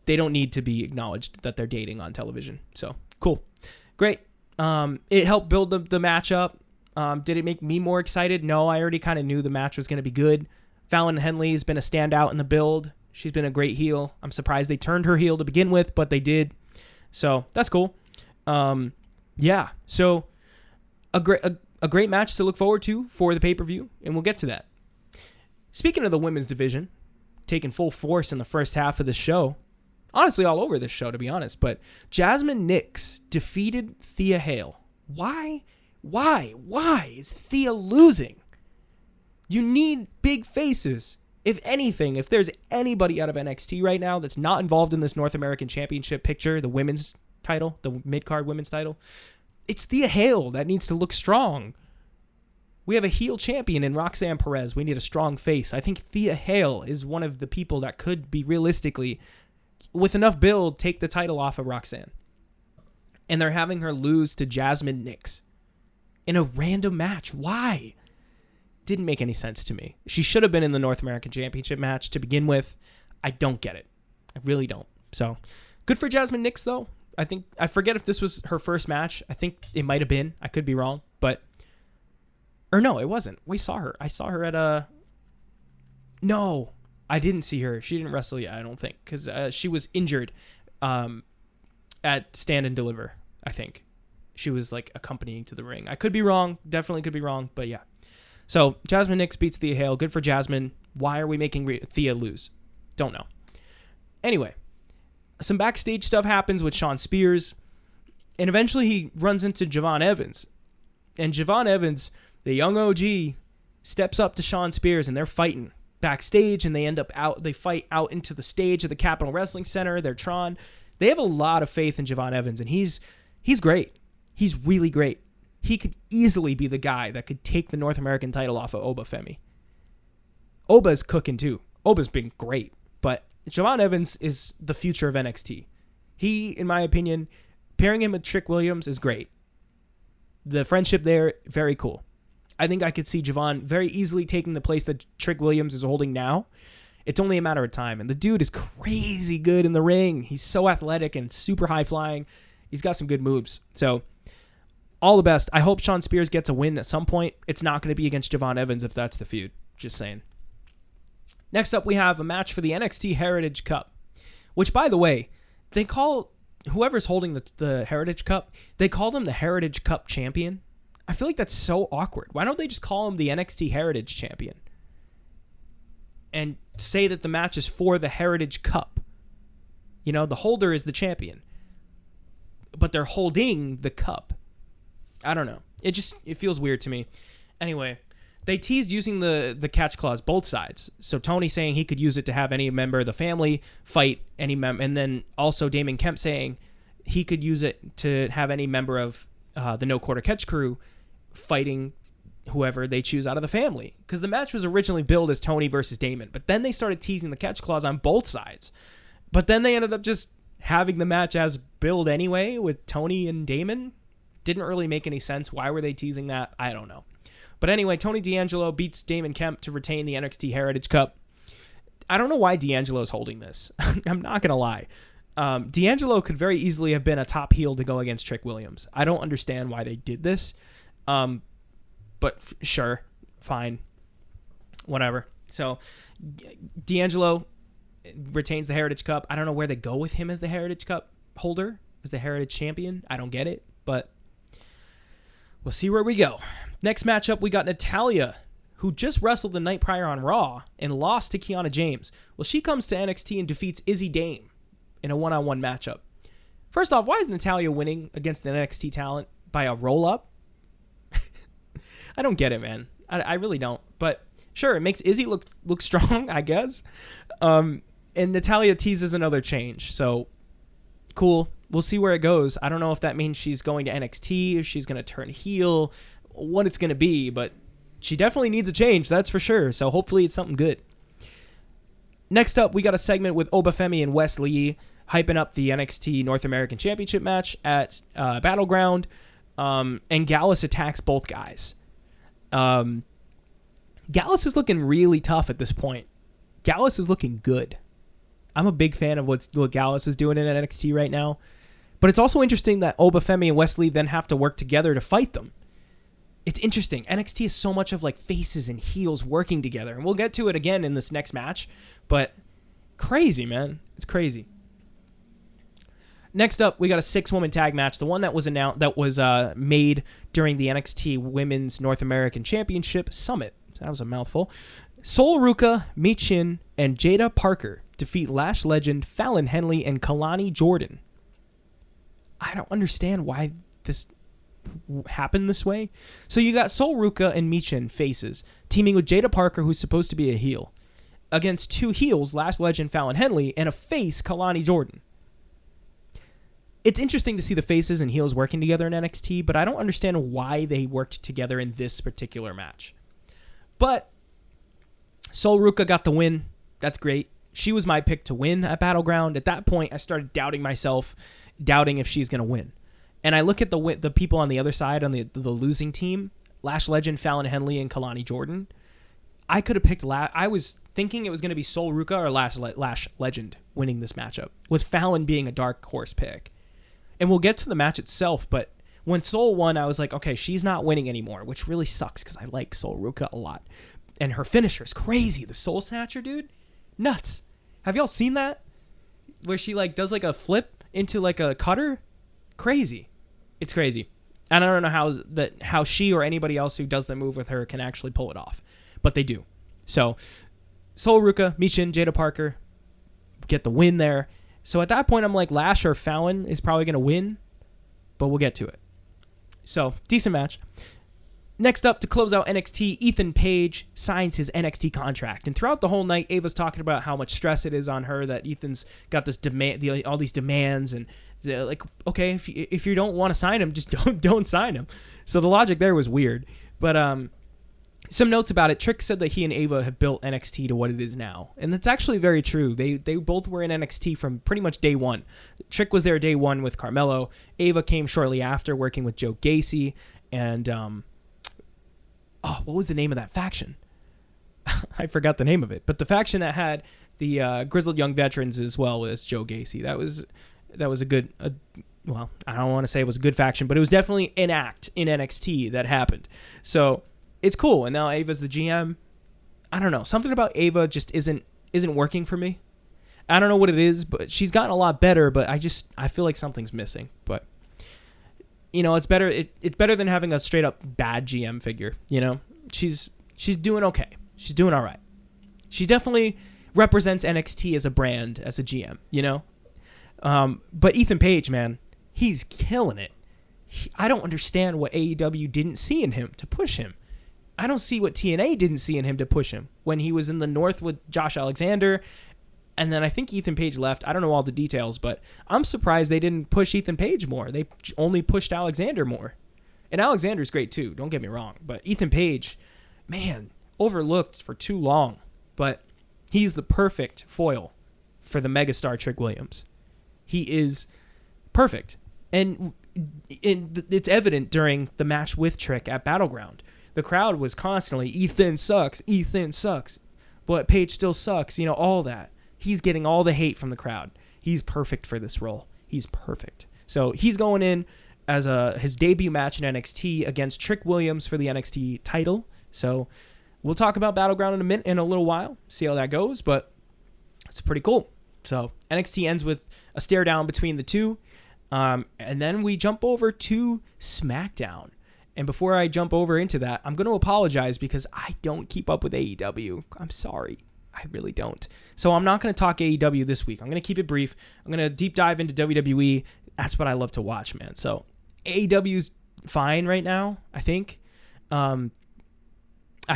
They don't need to be acknowledged that they're dating on television. So, cool. Great. It helped build the match up. Did it make me more excited? No, I already kind of knew the match was going to be good. Fallon Henley has been a standout in the build. She's been a great heel. I'm surprised they turned her heel to begin with, but they did. So, that's cool. Yeah. So, a great match to look forward to for the pay-per-view, and we'll get to that. Speaking of the women's division, taking full force in the first half of the show, honestly all over this show to be honest, but Jasmine Nix defeated Thea Hale. Why is Thea losing? You need big faces. If anything, if there's anybody out of NXT right now that's not involved in this North American Championship picture, the women's title, the mid-card women's title, it's Thea Hale that needs to look strong. We have a heel champion in Roxanne Perez. We need a strong face. I think Thea Hale is one of the people that could be realistically, with enough build, take the title off of Roxanne. And they're having her lose to Jasmine Nix in a random match. Why? Didn't make any sense to me. She should have been in the North American Championship match to begin with. I don't get it. I really don't. So, good for Jasmine Nix, though. I forget if this was her first match. I think it might have been. I could be wrong, but... Or no, it wasn't. We saw her. I saw her at No, I didn't see her. She didn't wrestle yet, I don't think, because she was injured at Stand and Deliver, I think. She was, like, accompanying to the ring. I could be wrong. Definitely could be wrong, but yeah. So Jasmine Nix beats Thea Hale. Good for Jasmine. Why are we making Thea lose? Don't know. Anyway, some backstage stuff happens with Shawn Spears, and eventually he runs into Javon Evans. And Javon Evans, the young OG, steps up to Shawn Spears, and they're fighting backstage, and they fight out into the stage of the Capitol Wrestling Center. They're Tron. They have a lot of faith in Javon Evans, and he's great. He's really great. He could easily be the guy that could take the North American title off of Oba Femi. Oba's cooking too. Oba's been great, but Javon Evans is the future of NXT. He, in my opinion, pairing him with Trick Williams is great. The friendship there, very cool. I think I could see Javon very easily taking the place that Trick Williams is holding now. It's only a matter of time. And the dude is crazy good in the ring. He's so athletic and super high flying. He's got some good moves. So all the best. I hope Shawn Spears gets a win at some point. It's not going to be against Javon Evans if that's the feud. Just saying. Next up, we have a match for the NXT Heritage Cup, which, by the way, they call whoever's holding the Heritage Cup, they call them the Heritage Cup champion. I feel like that's so awkward. Why don't they just call him the NXT Heritage Champion and say that the match is for the Heritage Cup? You know, the holder is the champion, but they're holding the cup. I don't know. It feels weird to me. Anyway, they teased using the catch clause both sides. So Tony saying he could use it to have any member of the family fight any member, and then also Damon Kemp saying he could use it to have any member of the No Quarter Catch crew fighting whoever they choose out of the family. Because the match was originally billed as Tony versus Damon, but then they started teasing the catch clause on both sides. But then they ended up just having the match as billed anyway with Tony and Damon. Didn't really make any sense. Why were they teasing that? I don't know. But anyway, Tony D'Angelo beats Damon Kemp to retain the NXT Heritage Cup. I don't know why D'Angelo's holding this. I'm not going to lie. D'Angelo could very easily have been a top heel to go against Trick Williams. I don't understand why they did this. But sure, fine, whatever. So D'Angelo retains the Heritage Cup. I don't know where they go with him as the Heritage Cup holder, as the Heritage Champion. I don't get it, but we'll see where we go. Next matchup, we got Natalya, who just wrestled the night prior on Raw and lost to Kiana James. Well, she comes to NXT and defeats Izzy Dame in a one-on-one matchup. First off, why is Natalya winning against an NXT talent by a roll-up? I don't get it, man. I really don't. But sure, it makes Izzy look strong, I guess. And Natalya teases another change. So, cool. We'll see where it goes. I don't know if that means she's going to NXT, if she's going to turn heel, what it's going to be. But she definitely needs a change, that's for sure. So, hopefully it's something good. Next up, we got a segment with Obafemi and Wes Lee hyping up the NXT North American Championship match at Battleground. And Gallus attacks both guys. Gallus is looking really tough at this point. Gallus is looking good. I'm a big fan of what Gallus is doing in NXT right now. But it's also interesting that Obafemi and Wes Lee then have to work together to fight them. It's interesting. NXT is so much of like faces and heels working together. And we'll get to it again in this next match. But crazy, man. It's crazy. Next up, we got a 6-woman tag match. The one that was made during the NXT Women's North American Championship Summit. That was a mouthful. Sol Ruka, Michin, and Jada Parker defeat Lash legend Fallon Henley and Kalani Jordan. I don't understand why this happened this way. So you got Sol Ruka and Michin faces teaming with Jada Parker, who's supposed to be a heel, against two heels, Lash legend Fallon Henley, and a face, Kalani Jordan. It's interesting to see the faces and heels working together in NXT, but I don't understand why they worked together in this particular match. But Sol Ruka got the win. That's great. She was my pick to win at Battleground. At that point, I started doubting myself, doubting if she's going to win. And I look at the people on the other side, on the losing team, Lash legend Fallon Henley and Kalani Jordan. I could have picked I was thinking it was going to be Sol Ruka or Lash legend winning this matchup, with Fallon being a dark horse pick. And we'll get to the match itself, but when Sol won, I was like, okay, she's not winning anymore, which really sucks because I like Sol Ruka a lot. And her finisher is crazy. The Soul Snatcher, dude. Nuts. Have y'all seen that? Where she like does like a flip into like a cutter? Crazy. It's crazy. And I don't know how she or anybody else who does the move with her can actually pull it off. But they do. So, Sol Ruka, Michin, Jada Parker get the win there. So at that point, I'm like, Lash or Fallon is probably going to win. But we'll get to it. So, decent match. Next up, to close out NXT, Ethan Page signs his NXT contract. And throughout the whole night, Ava's talking about how much stress it is on her, that Ethan's got this all these demands, and like, okay, if you don't want to sign him, just don't sign him. So the logic there was weird. But some notes about it. Trick said that he and Ava have built NXT to what it is now. And that's actually very true. They both were in NXT from pretty much day one. Trick was there day one with Carmelo. Ava came shortly after, working with Joe Gacy. And what was the name of that faction? I forgot the name of it. But the faction that had the grizzled young veterans as well as Joe Gacy. That was a good... well, I don't want to say it was a good faction, but it was definitely an act in NXT that happened. So it's cool. And now Ava's the GM. I don't know. Something about Ava just isn't working for me. I don't know what it is, but she's gotten a lot better, but I feel like something's missing. But it's better. It's better than having a straight up bad GM figure. She's doing okay. She's doing all right. She definitely represents NXT as a brand, as a GM. But Ethan Page, man, he's killing it. I don't understand what AEW didn't see in him to push him. I don't see what TNA didn't see in him to push him when he was in the North with Josh Alexander. And then I think Ethan Page left. I don't know all the details, but I'm surprised they didn't push Ethan Page more. They only pushed Alexander more. And Alexander's great too, don't get me wrong. But Ethan Page, man, overlooked for too long. But he's the perfect foil for the megastar Trick Williams. He is perfect. And it's evident during the match with Trick at Battleground. The crowd was constantly, Ethan sucks, but Page still sucks, all that. He's getting all the hate from the crowd. He's perfect for this role. He's perfect. So he's going in as his debut match in NXT against Trick Williams for the NXT title. So we'll talk about Battleground in a little while, see how that goes, but it's pretty cool. So NXT ends with a stare down between the two, and then we jump over to SmackDown. And before I jump over into that, I'm going to apologize because I don't keep up with AEW. I'm sorry. I really don't. So I'm not going to talk AEW this week. I'm going to keep it brief. I'm going to deep dive into WWE. That's what I love to watch, man. So AEW's fine right now, I think. I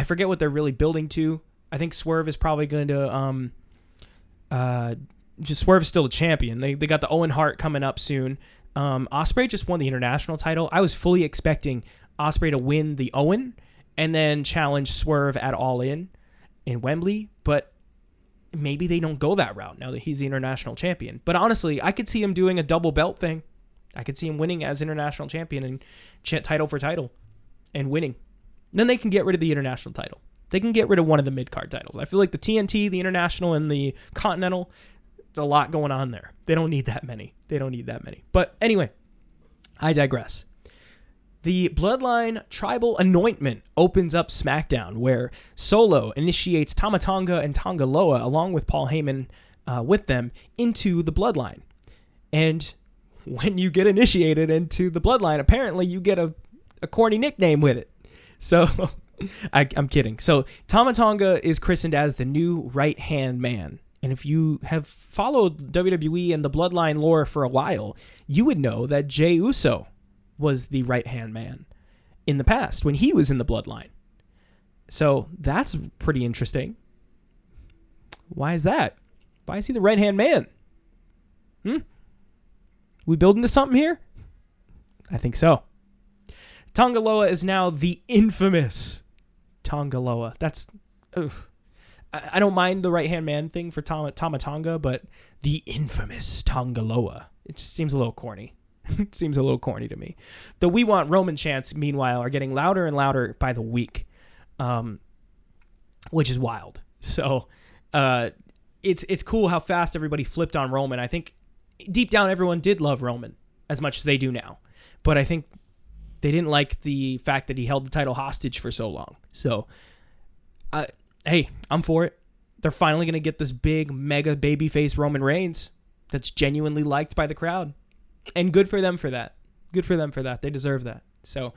forget what they're really building to. I think Swerve is probably going to... Swerve is still a champion. They got the Owen Hart coming up soon. Ospreay just won the international title. I was fully expecting Ospreay to win the Owen and then challenge Swerve at All In Wembley, but maybe they don't go that route now that he's the international champion. But honestly, I could see him doing a double belt thing. I could see him winning as international champion and title for title and winning. Then they can get rid of the international title. They can get rid of one of the mid-card titles. I feel like the TNT, the international, and the continental, it's a lot going on there. They don't need that many. But anyway, I digress. The Bloodline Tribal Anointment opens up SmackDown, where Solo initiates Tama Tonga and Tonga Loa, along with Paul Heyman with them, into the Bloodline. And when you get initiated into the Bloodline, apparently you get a corny nickname with it. So, I'm kidding. So, Tama Tonga is christened as the new right-hand man. And if you have followed WWE and the Bloodline lore for a while, you would know that Jey Uso was the right-hand man in the past when he was in the Bloodline. So that's pretty interesting. Why is that? Why is he the right-hand man? We building to something here? I think so. Tonga Loa is now the infamous Tonga Loa. That's... I don't mind the right-hand man thing for Tama Tonga, but the infamous Tonga Loa. It just seems a little corny. It seems a little corny to me. The We Want Roman chants, meanwhile, are getting louder and louder by the week, which is wild. So it's cool how fast everybody flipped on Roman. I think deep down everyone did love Roman as much as they do now. But I think they didn't like the fact that he held the title hostage for so long. So, hey, I'm for it. They're finally going to get this big, mega babyface Roman Reigns that's genuinely liked by the crowd. And good for them for that. They deserve that. So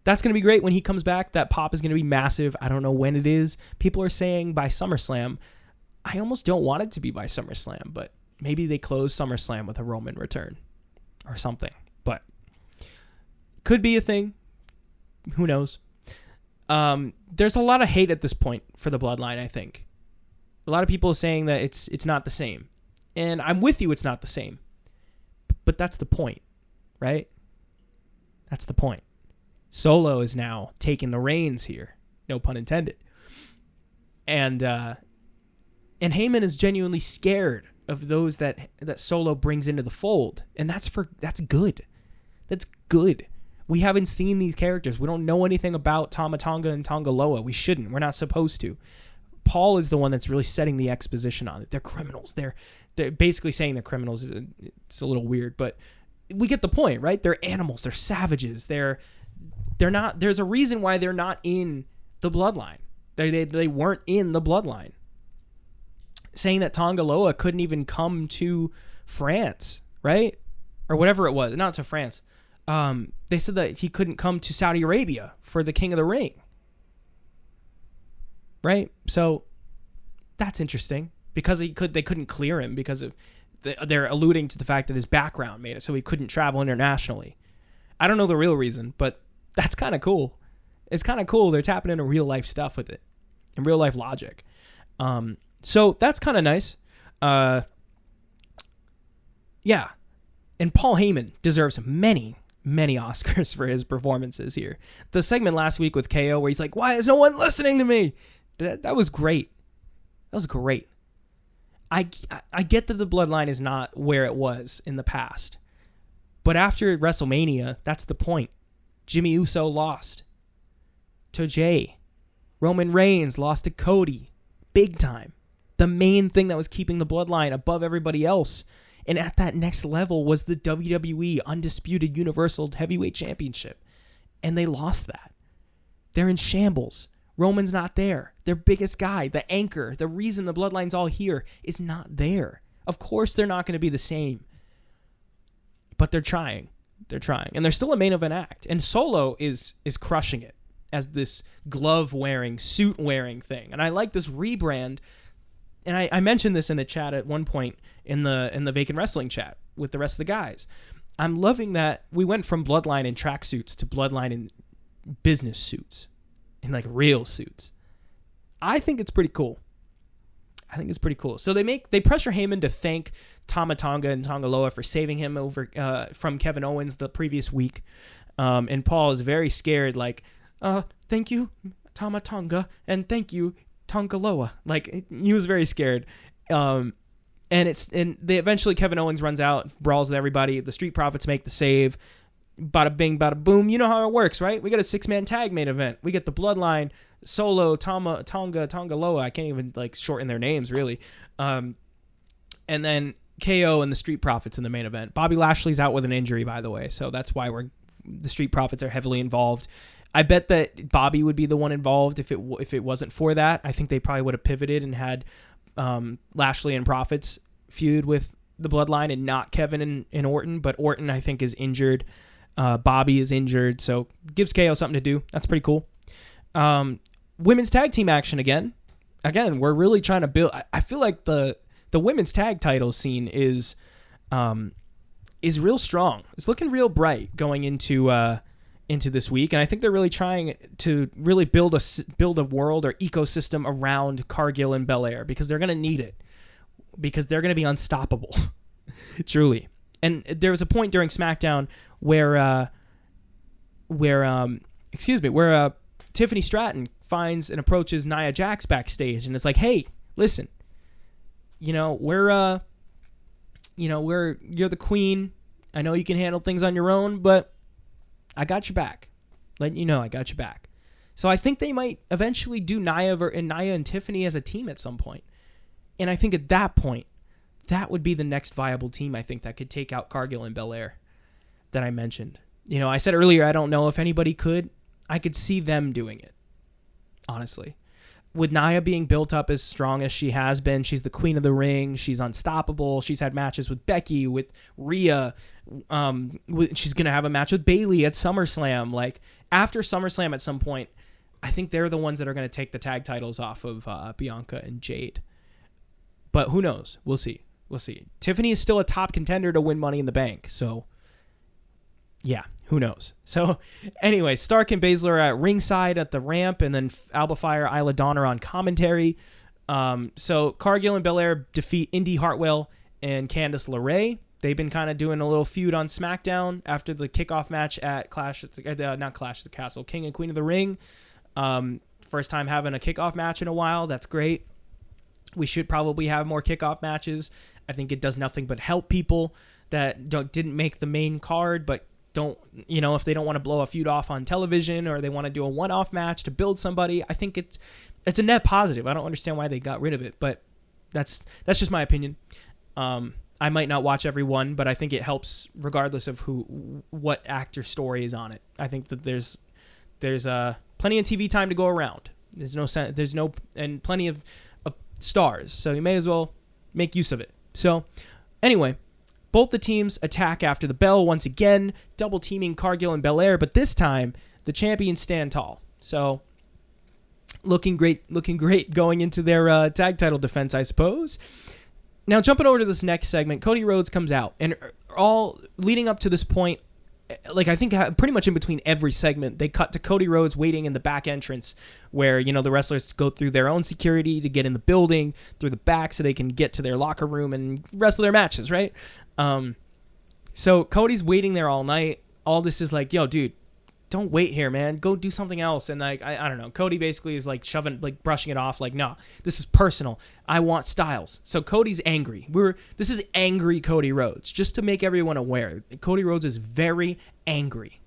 that's going to be great when he comes back. That pop is going to be massive. I don't know when it is. People are saying by SummerSlam. I almost don't want it to be by SummerSlam, but maybe they close SummerSlam with a Roman return or something. But could be a thing. Who knows? There's a lot of hate at this point for the Bloodline, I think. A lot of people are saying that it's not the same. And I'm with you, it's not the same. But that's the point, right? That's the point. Solo is now taking the reins here. No pun intended. And Heyman is genuinely scared of those that Solo brings into the fold. And that's good. That's good. We haven't seen these characters. We don't know anything about Tama Tonga and Tonga Loa. We shouldn't. We're not supposed to. Paul is the one that's really setting the exposition on it. They're criminals. They're basically saying they're criminals. It's a little weird, but we get the point, right? They're animals. They're savages. They're not. There's a reason why they're not in the bloodline. They weren't in the bloodline. Saying that Tonga Loa couldn't even come to France, right? Or whatever it was. Not to France. They said that he couldn't come to Saudi Arabia for the King of the Ring. Right? So that's interesting because they couldn't clear him because of they're alluding to the fact that his background made it so he couldn't travel internationally. I don't know the real reason, but that's kind of cool. It's kind of cool. They're tapping into real life stuff with it and real life logic. So that's kind of nice. Yeah. And Paul Heyman deserves many Oscars for his performances here. The segment last week with KO where he's like, why is no one listening to me? That was great. That was great. I get that the bloodline is not where it was in the past. But after WrestleMania, that's the point. Jimmy Uso lost to Jay. Roman Reigns lost to Cody. Big time. The main thing that was keeping the bloodline above everybody else. And at that next level was the WWE Undisputed Universal Heavyweight Championship. And they lost that. They're in shambles. Roman's not there. Their biggest guy, the anchor, the reason the bloodline's all here is not there. Of course they're not going to be the same. But they're trying. They're trying. And they're still a main event act. And Solo is crushing it as this glove-wearing, suit-wearing thing. And I like this rebrand. And I mentioned this in the chat at one point in the Vacant Wrestling chat with the rest of the guys. I'm loving that we went from Bloodline in tracksuits to Bloodline in business suits, in like real suits. I think it's pretty cool. So they pressure Heyman to thank Tama Tonga and Tonga Loa for saving him over from Kevin Owens the previous week. And Paul is very scared, like, thank you, Tama Tonga, and thank you, Tonga Loa. Like, he was very scared. And they eventually, Kevin Owens runs out, brawls with everybody. The Street Profits make the save. Bada bing, bada boom. You know how it works, right? We got a 6-man tag main event. We get the Bloodline, Solo, Tonga Loa. I can't even like shorten their names really. And then KO and the Street Profits in the main event. Bobby Lashley's out with an injury, by the way, so that's why the Street Profits are heavily involved. I bet that Bobby would be the one involved if it wasn't for that. I think they probably would have pivoted and had Lashley and Profits feud with the Bloodline and not Kevin and Orton. But Orton, I think, is injured. Bobby is injured, so gives KO something to do. That's pretty cool. Women's tag team action again. Again, we're really trying to build. I feel like the women's tag title scene is real strong. It's looking real bright going into this week, and I think they're really trying to really build a world or ecosystem around Cargill and Belair because they're going to need it because they're going to be unstoppable, truly. And there was a point during SmackDown where Tiffany Stratton finds and approaches Nia Jax backstage, and it's like, hey, listen, you're the queen. I know you can handle things on your own, but I got your back. Letting you know I got your back. So I think they might eventually do Nia and Tiffany as a team at some point. And I think at that point, that would be the next viable team, I think, that could take out Cargill and Belair that I mentioned. I said earlier, I don't know if anybody could. I could see them doing it, honestly. with Nia being built up as strong as she has been, she's the queen of the ring. She's unstoppable. She's had matches with Becky, with Rhea. She's going to have a match with Bayley at SummerSlam. Like, after SummerSlam at some point, I think they're the ones that are going to take the tag titles off of Bianca and Jade. But who knows? We'll see. Tiffany is still a top contender to win Money in the Bank. So, yeah, who knows? So, anyway, Stark and Baszler are at ringside at the ramp, and then Alba Fire, Isla Dawn are on commentary. So, Cargill and Belair defeat Indy Hartwell and Candice LeRae. They've been kind of doing a little feud on SmackDown after the kickoff match at not Clash at the Castle, King and Queen of the Ring. First time having a kickoff match in a while. That's great. We should probably have more kickoff matches. I think it does nothing but help people that didn't make the main card, but if they don't want to blow a feud off on television, or they want to do a one-off match to build somebody. I think it's a net positive. I don't understand why they got rid of it, but that's just my opinion. I might not watch every one, but I think it helps regardless of what actor story is on it. I think that there's plenty of TV time to go around. And plenty of stars, so you may as well make use of it. So, anyway, both the teams attack after the bell once again, double teaming Cargill and Belair, but this time the champions stand tall. So, looking great going into their tag title defense, I suppose. Now, jumping over to this next segment, Cody Rhodes comes out, and all leading up to this point, like, I think pretty much in between every segment, they cut to Cody Rhodes waiting in the back entrance where, the wrestlers go through their own security to get in the building through the back so they can get to their locker room and wrestle their matches, right? So Cody's waiting there all night. All this is like, yo, dude, don't wait here, man. Go do something else. And like, I don't know. Cody basically is like brushing it off. Like, no, this is personal. I want Styles. So Cody's angry. This is angry Cody Rhodes. Just to make everyone aware, Cody Rhodes is very angry.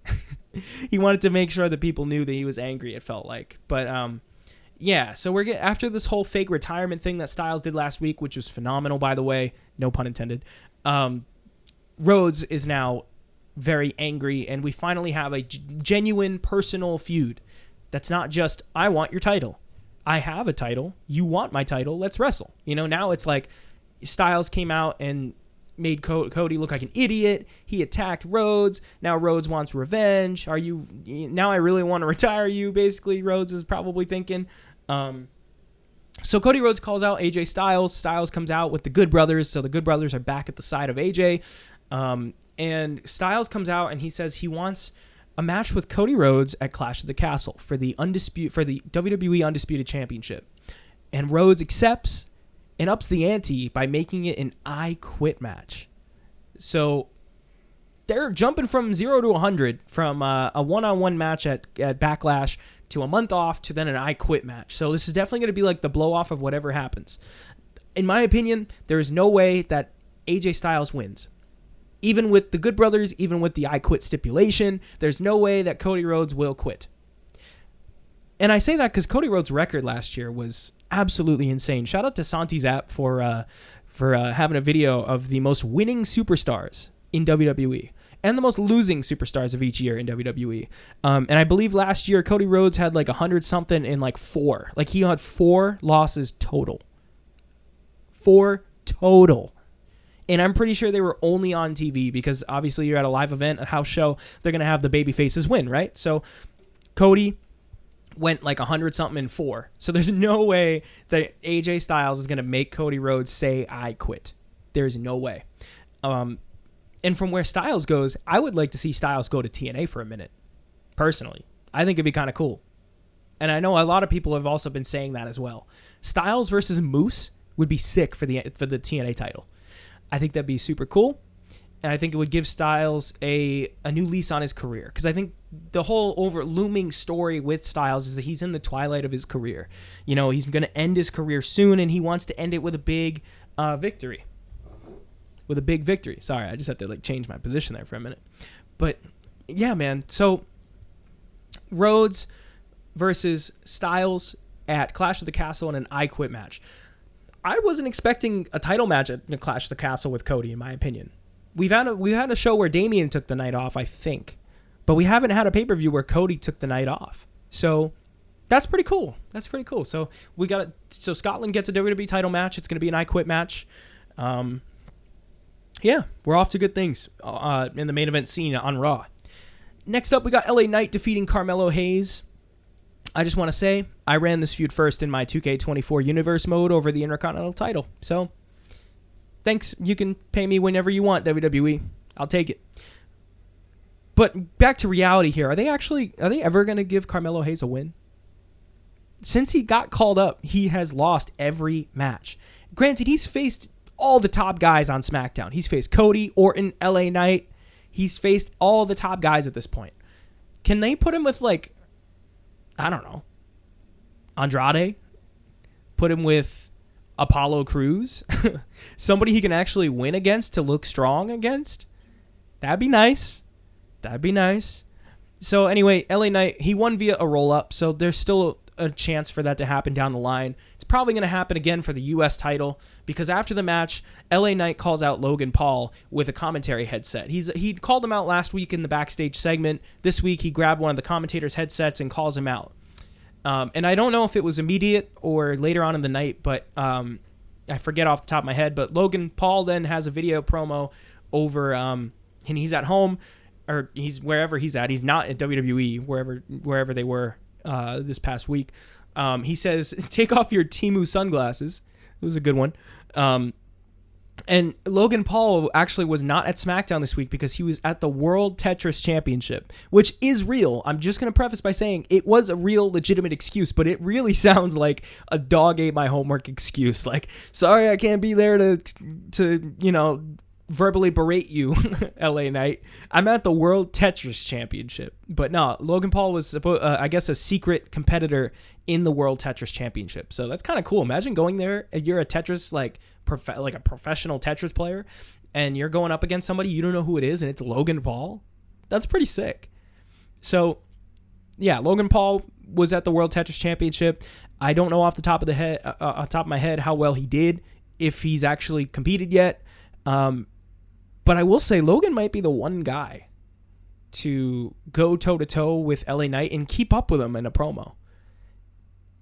He wanted to make sure that people knew that he was angry, it felt like. But, yeah, so we're after this whole fake retirement thing that Styles did last week, which was phenomenal, by the way. No pun intended. Rhodes is now very angry, and we finally have a genuine personal feud that's not just, I want your title, I have a title, you want my title, let's wrestle. Now it's like Styles came out and made Cody look like an idiot. He attacked Rhodes. Now Rhodes wants revenge. Now I really want to retire you, basically Rhodes is probably thinking. So Cody Rhodes calls out AJ Styles. Styles comes out with the Good Brothers, so the Good Brothers are back at the side of AJ. And Styles comes out and he says he wants a match with Cody Rhodes at Clash of the Castle for the WWE Undisputed Championship. And Rhodes accepts and ups the ante by making it an I Quit match. So they're jumping from 0 to 100 from a one-on-one match at Backlash to a month off to then an I Quit match. So this is definitely going to be like the blow-off of whatever happens. In my opinion, there is no way that AJ Styles wins. Even with the Good Brothers, even with the I Quit stipulation, there's no way that Cody Rhodes will quit. And I say that because Cody Rhodes' record last year was absolutely insane. Shout out to Santi Zap for having a video of the most winning superstars in WWE and the most losing superstars of each year in WWE. And I believe last year Cody Rhodes had like 100-something in like 4. Like he had 4 losses total. 4 total. And I'm pretty sure they were only on TV because obviously you're at a live event, a house show, they're going to have the baby faces win, right? So Cody went like 100-something in 4. So there's no way that AJ Styles is going to make Cody Rhodes say, I quit. There's no way. And from where Styles goes, I would like to see Styles go to TNA for a minute, personally. I think it'd be kind of cool. And I know a lot of people have also been saying that as well. Styles versus Moose would be sick for the TNA title. I think that'd be super cool, and I think it would give Styles a new lease on his career, because I think the whole looming story with Styles is that he's in the twilight of his career. He's going to end his career soon, and he wants to end it with a big victory. With a big victory. Sorry, I just had to change my position there for a minute. But, yeah, man, so Rhodes versus Styles at Clash of the Castle in an I Quit match. I wasn't expecting a title match at Clash of the Castle with Cody, in my opinion. We've had a show where Damian took the night off, I think. But we haven't had a pay-per-view where Cody took the night off. So That's pretty cool. So so Scotland gets a WWE title match. It's going to be an I Quit match. Yeah, we're off to good things in the main event scene on Raw. Next up, we got LA Knight defeating Carmelo Hayes. I just want to say, I ran this feud first in my 2K24 Universe mode over the Intercontinental title. So, thanks. You can pay me whenever you want, WWE. I'll take it. But back to reality here. Are they ever going to give Carmelo Hayes a win? Since he got called up, he has lost every match. Granted, he's faced all the top guys on SmackDown. He's faced Cody, Orton, LA Knight. He's faced all the top guys at this point. Can they put him with, like, I don't know, Andrade? Put him with Apollo Crews? Somebody he can actually win against to look strong against? That'd be nice. So anyway, LA Knight, he won via a roll-up, so there's still a chance for that to happen down the line. It's probably going to happen again for the U.S. title, because after the match, LA Knight calls out Logan Paul with a commentary headset. He called him out last week in the backstage segment. This week, he grabbed one of the commentators' headsets and calls him out. And I don't know if it was immediate or later on in the night, but I forget off the top of my head. But Logan Paul then has a video promo over, and he's at home, or he's wherever he's at. He's not at WWE, wherever they were this past week. He says, "Take off your Temu sunglasses." It was a good one. And Logan Paul actually was not at SmackDown this week because he was at the World Tetris Championship, which is real. I'm just going to preface by saying it was a real legitimate excuse, but it really sounds like a dog ate my homework excuse. Like, sorry, I can't be there to verbally berate you, LA Knight. I'm at the World Tetris Championship. But no, Logan Paul was, I guess, a secret competitor in the World Tetris Championship. So that's kind of cool. Imagine going there, you're a Tetris, like a professional Tetris player, and you're going up against somebody, you don't know who it is, and it's Logan Paul. That's pretty sick. So, yeah, Logan Paul was at the World Tetris Championship. I don't know off the top of my head how well he did, if he's actually competed yet. But I will say Logan might be the one guy to go toe-to-toe with LA Knight and keep up with him in a promo.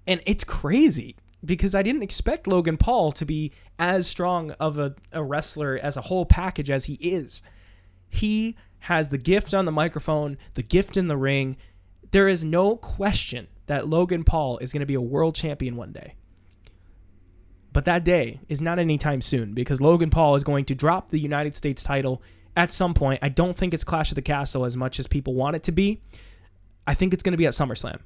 And it's crazy because I didn't expect Logan Paul to be as strong of a wrestler as a whole package as he is. He has the gift on the microphone, the gift in the ring. There is no question that Logan Paul is going to be a world champion one day. But that day is not anytime soon because Logan Paul is going to drop the United States title at some point. I don't think it's Clash of the Castle as much as people want it to be. I think it's going to be at SummerSlam.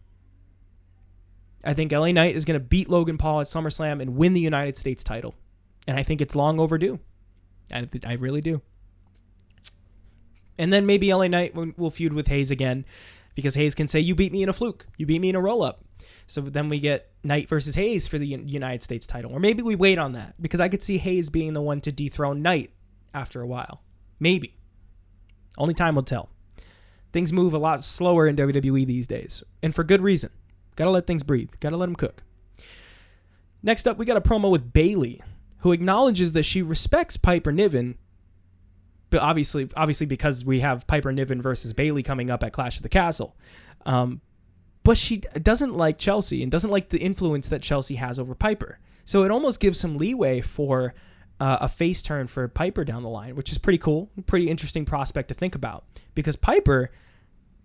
I think LA Knight is going to beat Logan Paul at SummerSlam and win the United States title. And I think it's long overdue. I really do. And then maybe LA Knight will feud with Hayes again because Hayes can say, you beat me in a fluke. You beat me in a roll-up. So then we get Knight versus Hayes for the United States title. Or maybe we wait on that because I could see Hayes being the one to dethrone Knight after a while. Maybe. Only time will tell. Things move a lot slower in WWE these days. And for good reason. Got to let things breathe. Got to let them cook. Next up, we got a promo with Bayley, who acknowledges that she respects Piper Niven, but obviously because we have Piper Niven versus Bayley coming up at Clash of the Castle. But she doesn't like Chelsea and doesn't like the influence that Chelsea has over Piper. So it almost gives some leeway for a face turn for Piper down the line, which is pretty cool, pretty interesting prospect to think about. Because Piper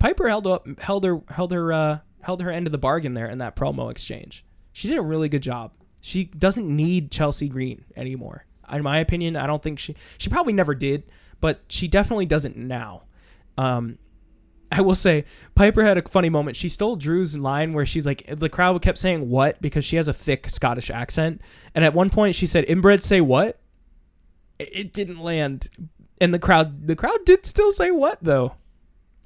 held her end of the bargain there in that promo exchange. She did a really good job. She doesn't need Chelsea Green anymore. In my opinion, I don't think she probably never did, but she definitely doesn't now. I will say, Piper had a funny moment. She stole Drew's line where she's like, the crowd kept saying what because she has a thick Scottish accent. And at one point she said, inbred say what? It didn't land. And the crowd did still say what though.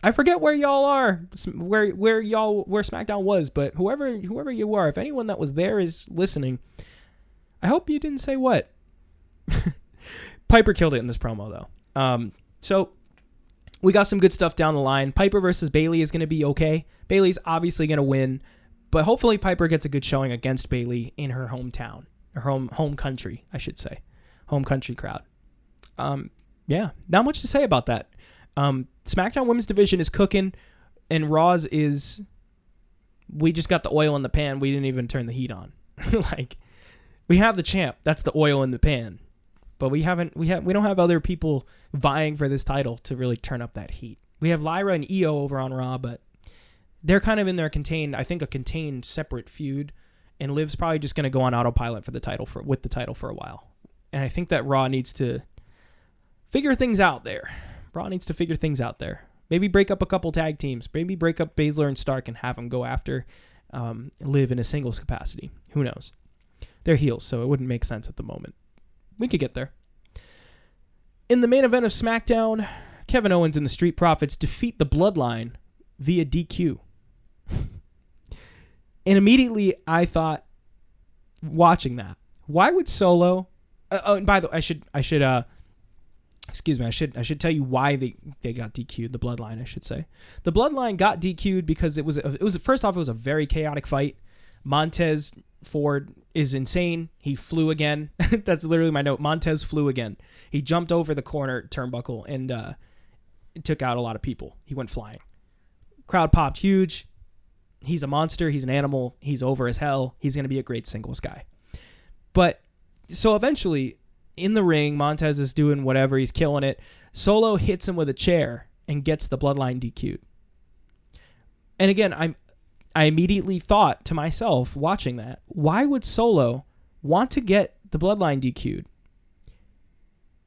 I forget where y'all are, where SmackDown was, but whoever you are, if anyone that was there is listening, I hope you didn't say what. Piper killed it in this promo though. So we got some good stuff down the line. Piper versus Bayley is going to be okay. Bayley's obviously going to win, but hopefully Piper gets a good showing against Bayley in her hometown, or home country, I should say. Home country crowd. Yeah, not much to say about that. SmackDown Women's Division is cooking, and Raw's is we just got the oil in the pan. We didn't even turn the heat on. Like, we have the champ. That's the oil in the pan. But we don't have other people vying for this title to really turn up that heat. We have Lyra and Io over on Raw, but they're kind of in their contained separate feud. And Liv's probably just going to go on autopilot with the title for a while. And I think that Raw needs to figure things out there. Maybe break up a couple tag teams. Maybe break up Baszler and Stark and have them go after Liv in a singles capacity. Who knows? They're heels, so it wouldn't make sense at the moment. We could get there. In the main event of SmackDown, Kevin Owens and the Street Profits defeat the Bloodline via DQ. And immediately I thought, watching that, why would Solo? And by the way, I should tell you why they got DQ'd. The Bloodline, I should say. The Bloodline got DQ'd because it was first off, it was a very chaotic fight. Montez Ford is insane. He flew again. That's literally my note. Montez flew again. He jumped over the corner turnbuckle and took out a lot of people. He went flying. Crowd popped huge. He's a monster. He's an animal. He's over as hell. He's going to be a great singles guy. But so eventually, in the ring, Montez is doing whatever. He's killing it. Solo hits him with a chair and gets the Bloodline DQ'd. And again, I immediately thought to myself, watching that, why would Solo want to get the Bloodline DQ'd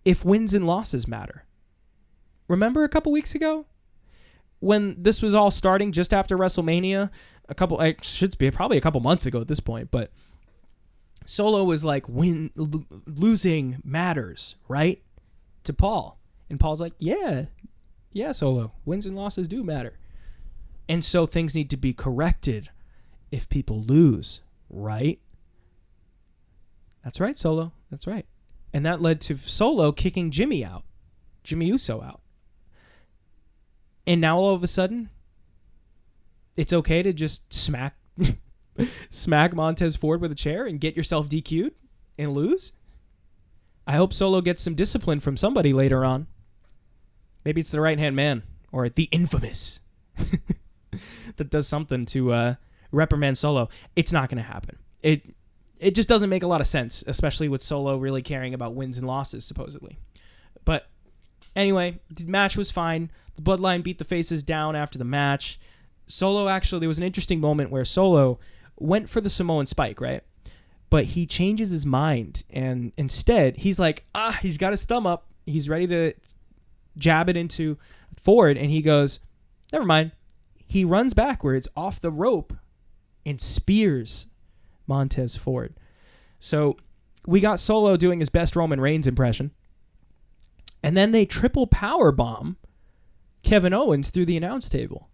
if wins and losses matter? Remember a couple weeks ago when this was all starting just after WrestleMania? Probably a couple months ago at this point, but Solo was like, losing matters, right? To Paul. And Paul's like, yeah, Solo, wins and losses do matter. And so things need to be corrected if people lose, right? That's right, Solo. That's right. And that led to Solo kicking Jimmy Uso out. And now all of a sudden, it's okay to just smack Montez Ford with a chair and get yourself DQ'd and lose? I hope Solo gets some discipline from somebody later on. Maybe it's the right-hand man or the infamous that does something to reprimand Solo. It's not going to happen. It just doesn't make a lot of sense, especially with Solo really caring about wins and losses, supposedly. But anyway, the match was fine. The Bloodline beat the faces down after the match. Solo there was an interesting moment where Solo went for the Samoan Spike, right? But he changes his mind, and instead, he's like, he's got his thumb up. He's ready to jab it into Ford, and he goes, never mind. He runs backwards off the rope and spears Montez Ford. So we got Solo doing his best Roman Reigns impression. And then they triple powerbomb Kevin Owens through the announce table.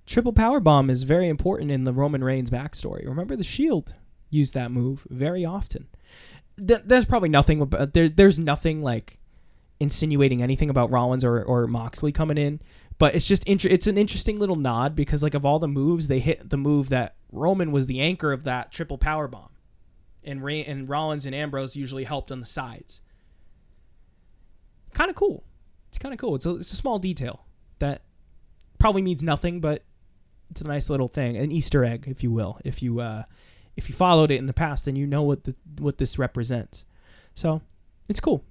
Triple powerbomb is very important in the Roman Reigns backstory. Remember, the Shield used that move very often. There's probably nothing about there's nothing like insinuating anything about Rollins or Moxley coming in, but it's just it's an interesting little nod because like of all the moves, they hit the move that Roman was the anchor of that triple powerbomb, and Rollins and Ambrose usually helped on the sides. Kind of cool. It's kind of cool. It's a small detail that probably means nothing, but it's a nice little thing, an Easter egg, if you will. If you followed it in the past, then you know what this represents. So it's cool.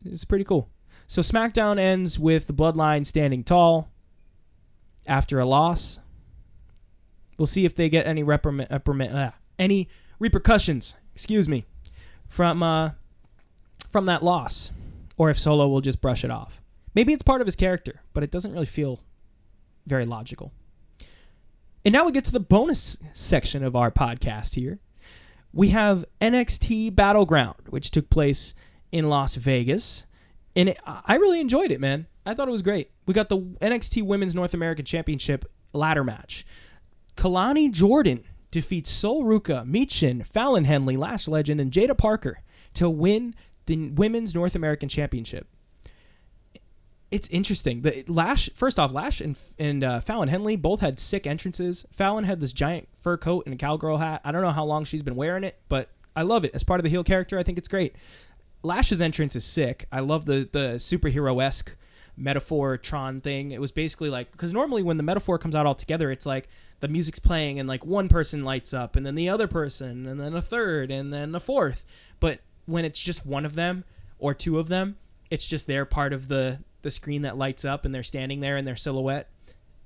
It's pretty cool. So SmackDown ends with the Bloodline standing tall after a loss. We'll see if they get any any repercussions. From that loss, or if Solo will just brush it off. Maybe it's part of his character, but it doesn't really feel very logical. And now we get to the bonus section of our podcast here. We have NXT Battleground, which took place in Las Vegas. And I really enjoyed it, man. I thought it was great. We got the NXT Women's North American Championship ladder match. Kalani Jordan defeats Sol Ruka, Michin, Fallon Henley, Lash Legend, and Jada Parker to win the Women's North American Championship. It's interesting. Lash and Fallon Henley both had sick entrances. Fallon had this giant fur coat and a cowgirl hat. I don't know how long she's been wearing it, but I love it. As part of the heel character, I think it's great. Lash's entrance is sick. I love the superhero-esque metaphor Tron thing. It was basically like, because normally when the metaphor comes out all together, it's like the music's playing and like one person lights up and then the other person and then a third and then a fourth. But when it's just one of them or two of them, it's just their part of the screen that lights up and they're standing there in their silhouette.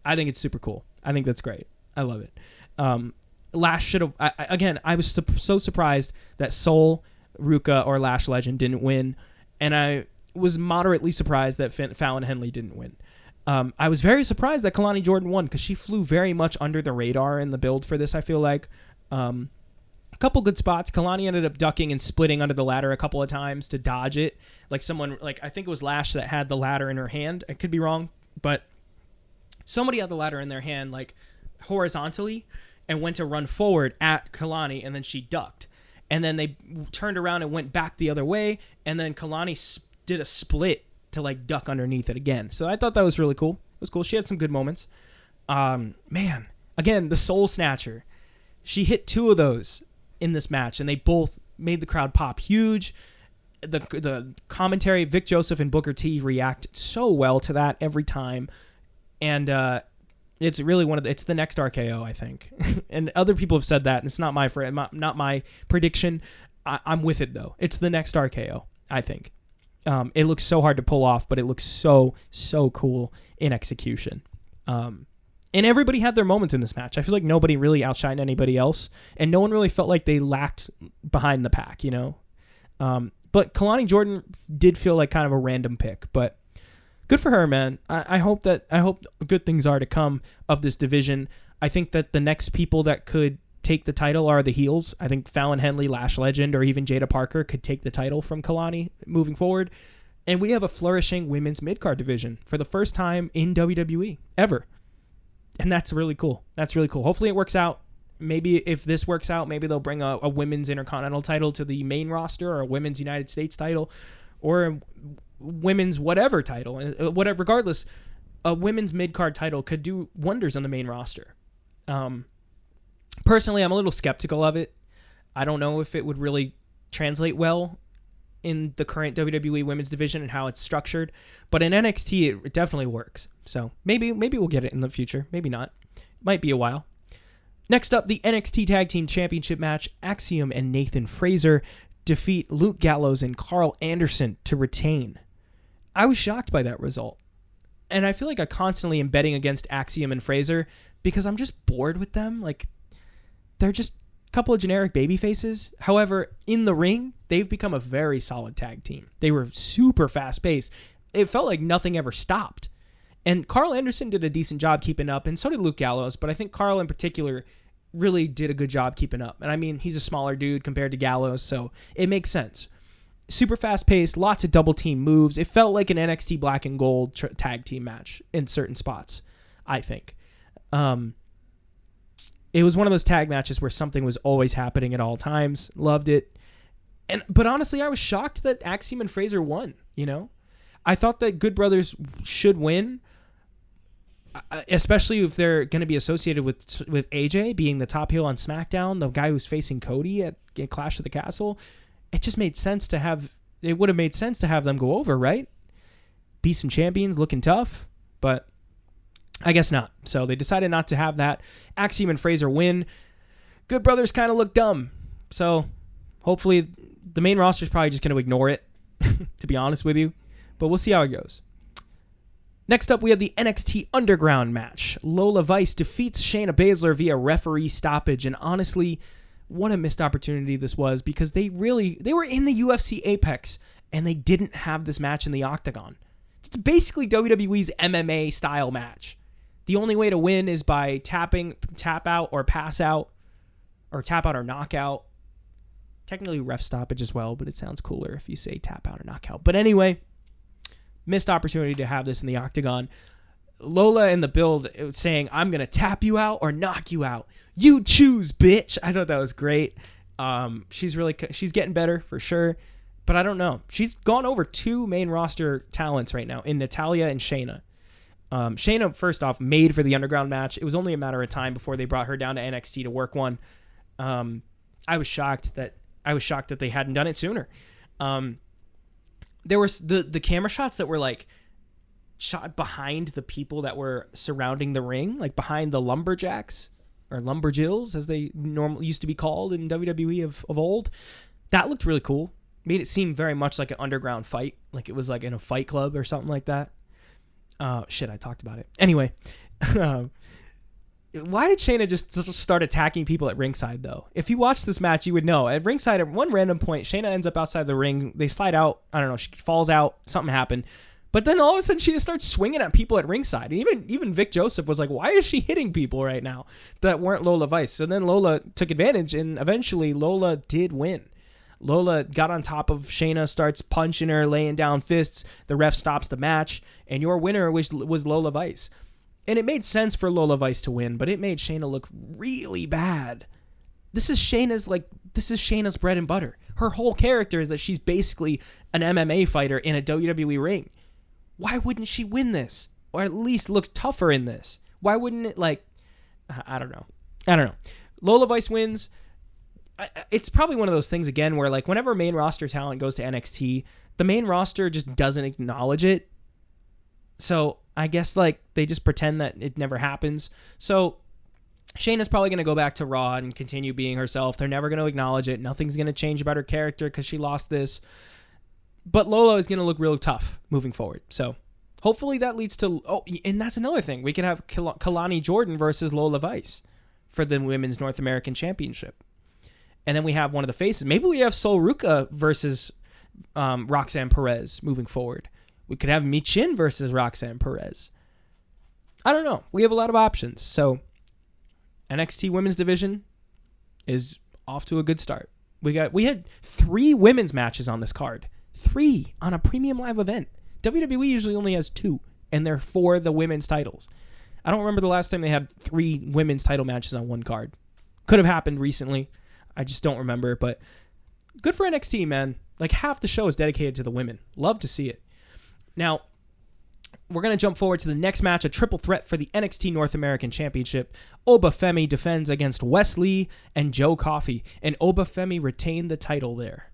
I think it's super cool. I think that's great. I love it. Lash should have... I was so surprised that Soul, Ruka, or Lash Legend didn't win. And I was moderately surprised that Fallon Henley didn't win. I was very surprised that Kalani Jordan won because she flew very much under the radar in the build for this, I feel like. A couple good spots. Kalani ended up ducking and splitting under the ladder a couple of times to dodge it. Like someone... Like I think it was Lash that had the ladder in her hand. I could be wrong, but somebody had the ladder in their hand like horizontally and went to run forward at Kalani, and then she ducked. And then they turned around and went back the other way, and then Kalani did a split to like duck underneath it again. So I thought that was really cool. It was cool. She had some good moments. Man, again, the Soul Snatcher. She hit 2 of those in this match, and they both made the crowd pop huge. The commentary, Vic Joseph and Booker T react so well to that every time. And it's really it's the next RKO, I think. And other people have said that, and it's not my prediction. I'm with it, though. It's the next RKO, I think. It looks so hard to pull off, but it looks so cool in execution. And everybody had their moments in this match. I feel like nobody really outshined anybody else, and no one really felt like they lacked behind the pack, you know? But Kalani Jordan did feel like kind of a random pick, but good for her, man. I hope good things are to come of this division. I think that the next people that could take the title are the heels. I think Fallon Henley, Lash Legend, or even Jada Parker could take the title from Kalani moving forward. And we have a flourishing women's mid-card division for the first time in WWE ever. And that's really cool. Hopefully it works out. Maybe if this works out, maybe they'll bring a women's Intercontinental title to the main roster, or a women's United States title, or a women's whatever title. Whatever, regardless, a women's mid-card title could do wonders on the main roster. Personally, I'm a little skeptical of it. I don't know if it would really translate well in the current WWE women's division and how it's structured. But in NXT, it definitely works. So maybe we'll get it in the future. Maybe not. Might be a while. Next up, the NXT Tag Team Championship match. Axiom and Nathan Frazer defeat Luke Gallows and Carl Anderson to retain. I was shocked by that result. And I feel like I constantly am betting against Axiom and Frazer because I'm just bored with them. Like, they're just a couple of generic baby faces. However, in the ring, they've become a very solid tag team. They were super fast-paced. It felt like nothing ever stopped. And Carl Anderson did a decent job keeping up, and so did Luke Gallows, but I think Carl in particular really did a good job keeping up. And I mean, he's a smaller dude compared to Gallows, so it makes sense. Super fast-paced, lots of double-team moves. It felt like an NXT Black and Gold tag team match in certain spots, I think. It was one of those tag matches where something was always happening at all times. Loved it. But honestly, I was shocked that Axiom and Frazer won, you know? I thought that Good Brothers should win, especially if they're going to be associated with AJ being the top heel on SmackDown, the guy who's facing Cody at Clash of the Castle. It just made sense it would have made sense to have them go over, right? Be some champions, looking tough, but I guess not. So they decided not to have that. Axiom and Frazer win. Good Brothers kind of look dumb. So hopefully the main roster is probably just going to ignore it, to be honest with you. But we'll see how it goes. Next up, we have the NXT Underground match. Lola Vice defeats Shayna Baszler via referee stoppage. And honestly, what a missed opportunity this was, because they were in the UFC Apex and they didn't have this match in the Octagon. It's basically WWE's MMA style match. The only way to win is by tap out or pass out, or tap out or knockout. Technically ref stoppage as well, but it sounds cooler if you say tap out or knockout. But anyway, missed opportunity to have this in the Octagon. Lola in the build was saying, "I'm going to tap you out or knock you out. You choose, bitch." I thought that was great. She's getting better for sure, but I don't know. She's gone over 2 main roster talents right now in Natalya and Shayna. Shayna, first off, made for the Underground match. It was only a matter of time before they brought her down to NXT to work one. I was shocked that they hadn't done it sooner. There was the camera shots that were like shot behind the people that were surrounding the ring, like behind the lumberjacks or lumberjills, as they normally used to be called in WWE of old. That looked really cool. Made it seem very much like an underground fight, like it was like in a fight club or something like that. Shit, I talked about it. Anyway, why did Shayna just start attacking people at ringside, though? If you watch this match, you would know. At ringside, at one random point, Shayna ends up outside the ring. They slide out. I don't know. She falls out. Something happened. But then all of a sudden, she just starts swinging at people at ringside. And even Vic Joseph was like, why is she hitting people right now that weren't Lola Vice? So then Lola took advantage, and eventually Lola did win. Lola got on top of Shayna, starts punching her, laying down fists. The ref stops the match, and your winner was Lola Vice. And it made sense for Lola Vice to win, but it made Shayna look really bad. This is Shayna's bread and butter. Her whole character is that she's basically an MMA fighter in a WWE ring. Why wouldn't she win this? Or at least look tougher in this? Why wouldn't it, I don't know. Lola Vice wins. It's probably one of those things, again, where, like, whenever main roster talent goes to NXT, the main roster just doesn't acknowledge it. So I guess, like, they just pretend that it never happens. So Shayna's probably going to go back to Raw and continue being herself. They're never going to acknowledge it. Nothing's going to change about her character because she lost this. But Lola is going to look real tough moving forward. So hopefully that leads to... Oh, and that's another thing. We could have Kalani Jordan versus Lola Vice for the Women's North American Championship. And then we have one of the faces. Maybe we have Sol Ruca versus Roxanne Perez moving forward. We could have Michin versus Roxanne Perez. I don't know. We have a lot of options. So NXT Women's Division is off to a good start. We had 3 women's matches on this card. 3 on a premium live event. WWE usually only has 2, and they're for the women's titles. I don't remember the last time they had 3 women's title matches on one card. Could have happened recently. I just don't remember, but good for NXT, man. Like, half the show is dedicated to the women. Love to see it. Now, we're going to jump forward to the next match, a triple threat for the NXT North American Championship. Oba Femi defends against Wes Lee and Joe Coffey, and Oba Femi retained the title there.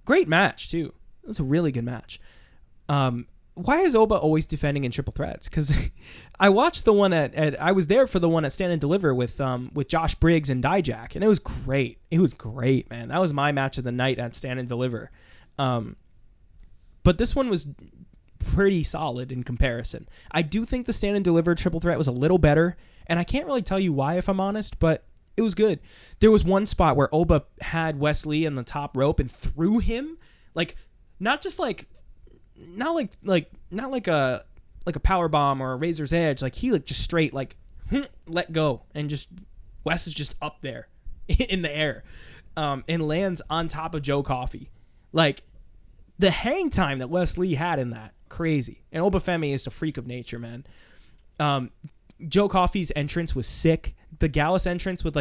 Great match, too. It was a really good match. Why is Oba always defending in triple threats? Because I watched the one I was there for the one at Stand and Deliver with Josh Briggs and Dijak, and it was great. It was great, man. That was my match of the night at Stand and Deliver. But this one was pretty solid in comparison. I do think the Stand and Deliver triple threat was a little better, and I can't really tell you why, if I'm honest, but it was good. There was one spot where Oba had Wes Lee on the top rope and threw him, like, not like a power bomb or a razor's edge. Like, he just straight let go, and just Wes is just up there in the air, and lands on top of Joe Coffey. Like, the hang time that Wes Lee had in that, crazy. And Oba Femi is a freak of nature, man. Joe Coffey's entrance was sick. The Gallus entrance with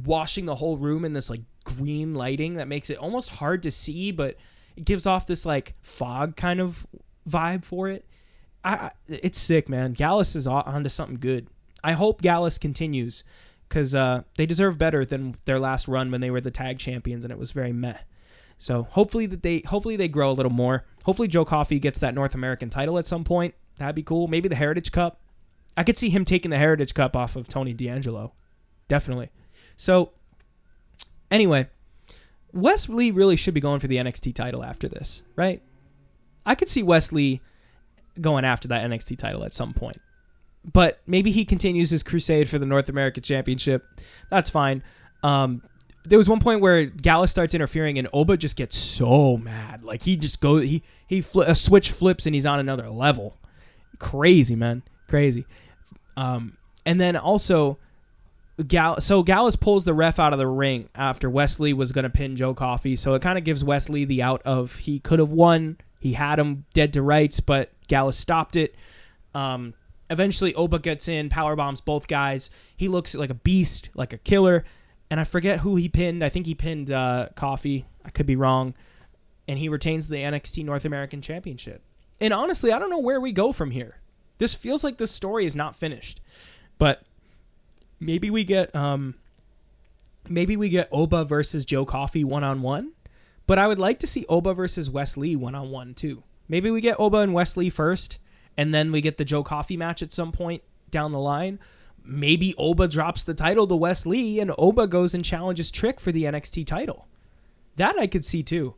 washing the whole room in this green lighting that makes it almost hard to see, but it gives off this fog kind of vibe for it. It's sick, man. Gallus is onto something good. I hope Gallus continues, because they deserve better than their last run when they were the tag champions, and it was very meh. So hopefully they grow a little more. Hopefully Joe Coffey gets that North American title at some point. That'd be cool. Maybe the Heritage Cup. I could see him taking the Heritage Cup off of Tony D'Angelo. Definitely. So anyway, Wes Lee really should be going for the NXT title after this, right? I could see Wes Lee going after that NXT title at some point. But maybe he continues his crusade for the North American Championship. That's fine. There was one point where Gallus starts interfering and Oba just gets so mad. Like, he just goes, a switch flips and he's on another level. Crazy, man. Crazy. And then also, Gallus pulls the ref out of the ring after Wes Lee was going to pin Joe Coffey. So it kind of gives Wes Lee the out of, he could have won. He had him dead to rights, but Gallus stopped it. Eventually, Oba gets in, powerbombs both guys. He looks like a beast, like a killer. And I forget who he pinned. I think he pinned Coffey. I could be wrong. And he retains the NXT North American Championship. And honestly, I don't know where we go from here. This feels like the story is not finished. But maybe we get Oba versus Joe Coffey one-on-one. But I would like to see Oba versus Wes Lee one-on-one too. Maybe we get Oba and Wes Lee first, and then we get the Joe Coffey match at some point down the line. Maybe Oba drops the title to Wes Lee, and Oba goes and challenges Trick for the NXT title. That I could see too.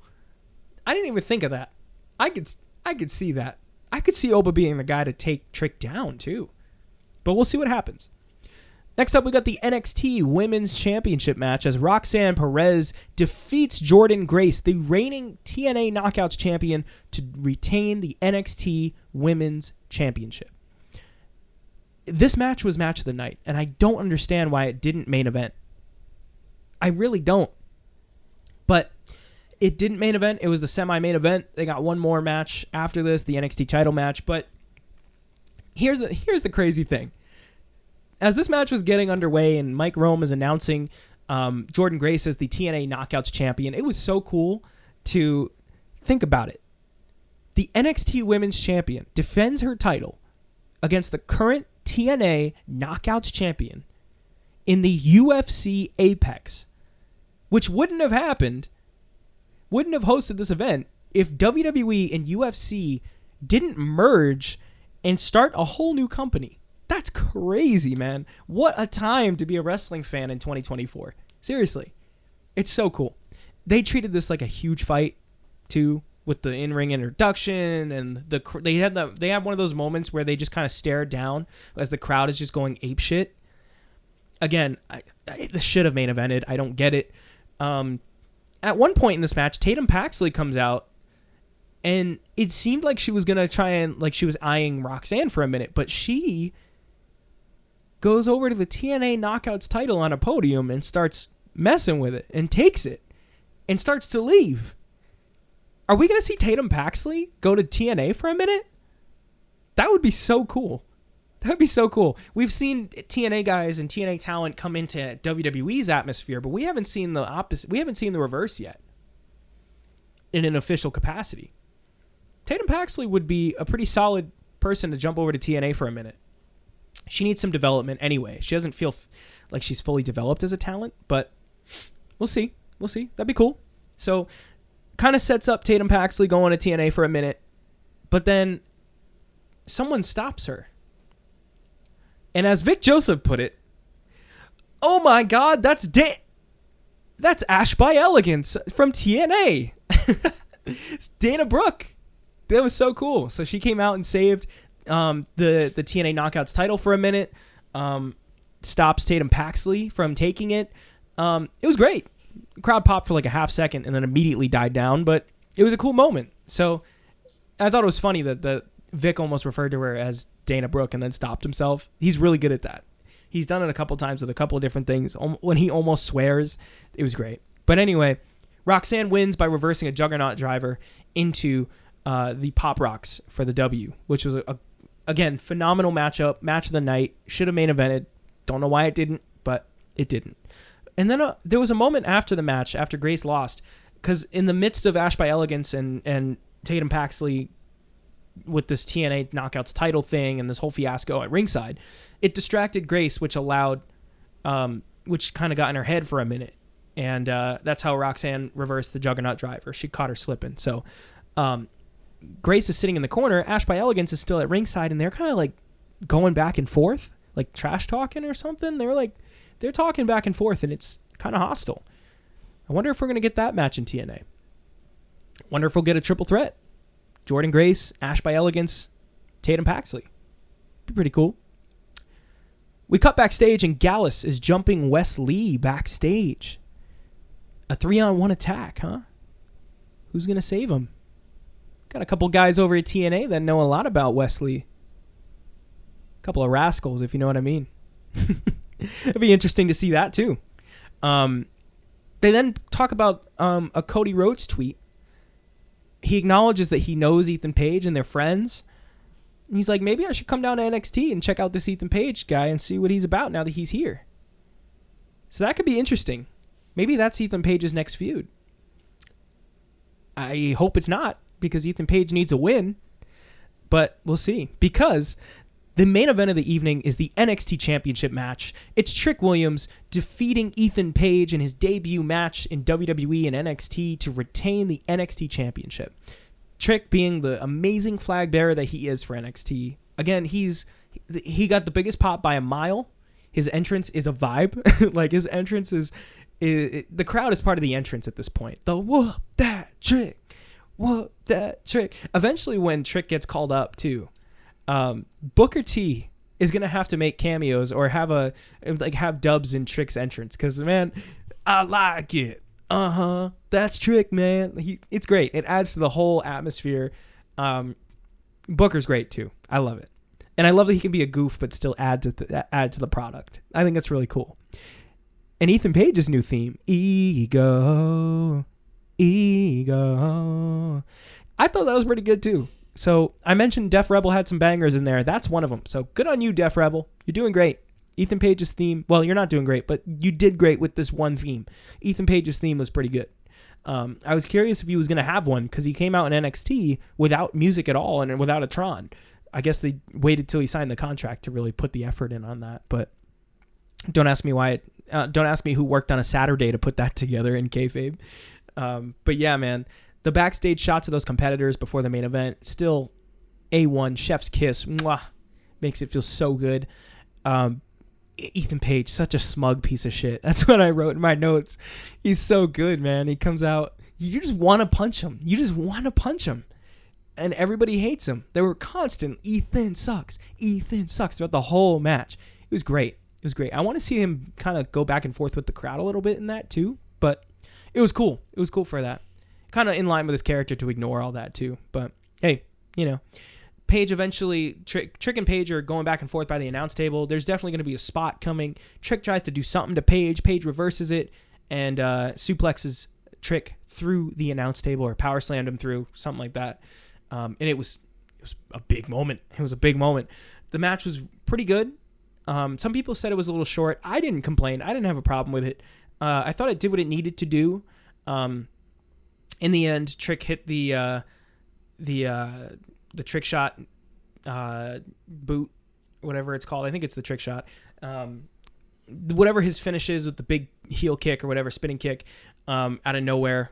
I didn't even think of that. I could see that. I could see Oba being the guy to take Trick down too. But we'll see what happens. Next up, we got the NXT Women's Championship match as Roxanne Perez defeats Jordynne Grace, the reigning TNA Knockouts champion, to retain the NXT Women's Championship. This match was match of the night, and I don't understand why it didn't main event. I really don't. But it didn't main event. It was the semi-main event. They got one more match after this, the NXT title match. But here's the crazy thing. As this match was getting underway and Mike Rome is announcing Jordynne Grace as the TNA Knockouts champion, it was so cool to think about it. The NXT Women's Champion defends her title against the current TNA Knockouts champion in the UFC Apex, which wouldn't have hosted this event if WWE and UFC didn't merge and start a whole new company. That's crazy, man. What a time to be a wrestling fan in 2024. Seriously. It's so cool. They treated this like a huge fight, too, with the in-ring introduction, and they had one of those moments where they just kind of stare down as the crowd is just going apeshit. Again, this should have main evented. I don't get it. At one point in this match, Tatum Paxley comes out, and it seemed like she was going to try and, like, she was eyeing Roxanne for a minute, but she goes over to the TNA Knockouts title on a podium and starts messing with it and takes it and starts to leave. Are we going to see Tatum Paxley go to TNA for a minute? That would be so cool. That would be so cool. We've seen TNA guys and TNA talent come into WWE's atmosphere, but we haven't seen the opposite. We haven't seen the reverse yet in an official capacity. Tatum Paxley would be a pretty solid person to jump over to TNA for a minute. She needs some development anyway. She doesn't feel like she's fully developed as a talent, but we'll see. We'll see. That'd be cool. So kind of sets up Tatum Paxley going to TNA for a minute, but then someone stops her. And as Vic Joseph put it, oh my God, that's Ash by Elegance from TNA. It's Dana Brooke. That was so cool. So she came out and saved the TNA Knockouts title for a minute, stops Tatum Paxley from taking it. It was great. The crowd popped for like a half second and then immediately died down, but it was a cool moment. So I thought it was funny that Vic almost referred to her as Dana Brooke and then stopped himself. He's really good at that. He's done it a couple times with a couple of different things. When he almost swears, it was great. But anyway, Roxanne wins by reversing a Juggernaut driver into the Pop Rocks for the W, which was, again, phenomenal matchup, match of the night. Should have main evented. Don't know why it didn't, but it didn't. And then there was a moment after the match, after Grace lost, because in the midst of Ash by Elegance and Tatum Paxley with this TNA Knockouts title thing and this whole fiasco at ringside, it distracted Grace, which kind of got in her head for a minute. And that's how Roxanne reversed the Juggernaut driver. She caught her slipping. So Grace is sitting in the corner. Ash by Elegance is still at ringside, and they're kind of like going back and forth, like trash talking or something. They're talking back and forth, and it's kind of hostile. I wonder if we're going to get that match in TNA. Wonder if we'll get a triple threat. Jordynne Grace, Ash by Elegance, Tatum Paxley. Be pretty cool. We cut backstage, and Gallus is jumping Wes Lee backstage. A 3-on-1 attack, huh? Who's going to save him? Got a couple guys over at TNA that know a lot about Wes Lee. A couple of rascals, if you know what I mean. It'd be interesting to see that, too. They then talk about a Cody Rhodes tweet. He acknowledges that he knows Ethan Page and they're friends. And he's like, maybe I should come down to NXT and check out this Ethan Page guy and see what he's about now that he's here. So that could be interesting. Maybe that's Ethan Page's next feud. I hope it's not, because Ethan Page needs a win. But we'll see. Because the main event of the evening is the NXT Championship match. It's Trick Williams defeating Ethan Page in his debut match in WWE and NXT to retain the NXT Championship. Trick being the amazing flag bearer that he is for NXT. Again, he got the biggest pop by a mile. His entrance is a vibe. Like, his entrance is the crowd is part of the entrance at this point. The whoop that Trick. Whoop that Trick. Eventually, when Trick gets called up too, Booker T is gonna have to make cameos or have dubs in Trick's entrance, because man, I like it. That's Trick, man. It's great. It adds to the whole atmosphere. Booker's great too. I love it, and I love that he can be a goof but still add to the product. I think that's really cool. And Ethan Page's new theme, Ego. I thought that was pretty good too. So I mentioned Def Rebel had some bangers in there. That's one of them. So good on you, Def Rebel. You're doing great. Ethan Page's theme, well, you're not doing great, but you did great with this one theme. Ethan Page's theme was pretty good. I was curious if he was going to have one, because he came out in NXT without music at all and without a Tron. I guess they waited till he signed the contract to really put the effort in on that. But don't ask me why. Don't ask me who worked on a Saturday to put that together in kayfabe. But yeah, man, the backstage shots of those competitors before the main event, still A1, chef's kiss. Mwah, makes it feel so good. Ethan Page, such a smug piece of shit. That's what I wrote in my notes. He's so good, man. He comes out, you just want to punch him. And everybody hates him. They were constant, Ethan sucks throughout the whole match. It was great. I want to see him kind of go back and forth with the crowd a little bit in that too, but it was cool. It was cool for that. Kind of in line with his character to ignore all that too. But hey, Page eventually, Trick and Page are going back and forth by the announce table. There's definitely going to be a spot coming. Trick tries to do something to Page. Page reverses it and suplexes Trick through the announce table, or power slammed him through, something like that. And it was a big moment. The match was pretty good. Some people said it was a little short. I didn't complain. I didn't have a problem with it. I thought it did what it needed to do. In the end, Trick hit the trick shot, boot, whatever it's called. I think it's the trick shot. Whatever his finish is with the big heel kick or whatever, spinning kick, out of nowhere.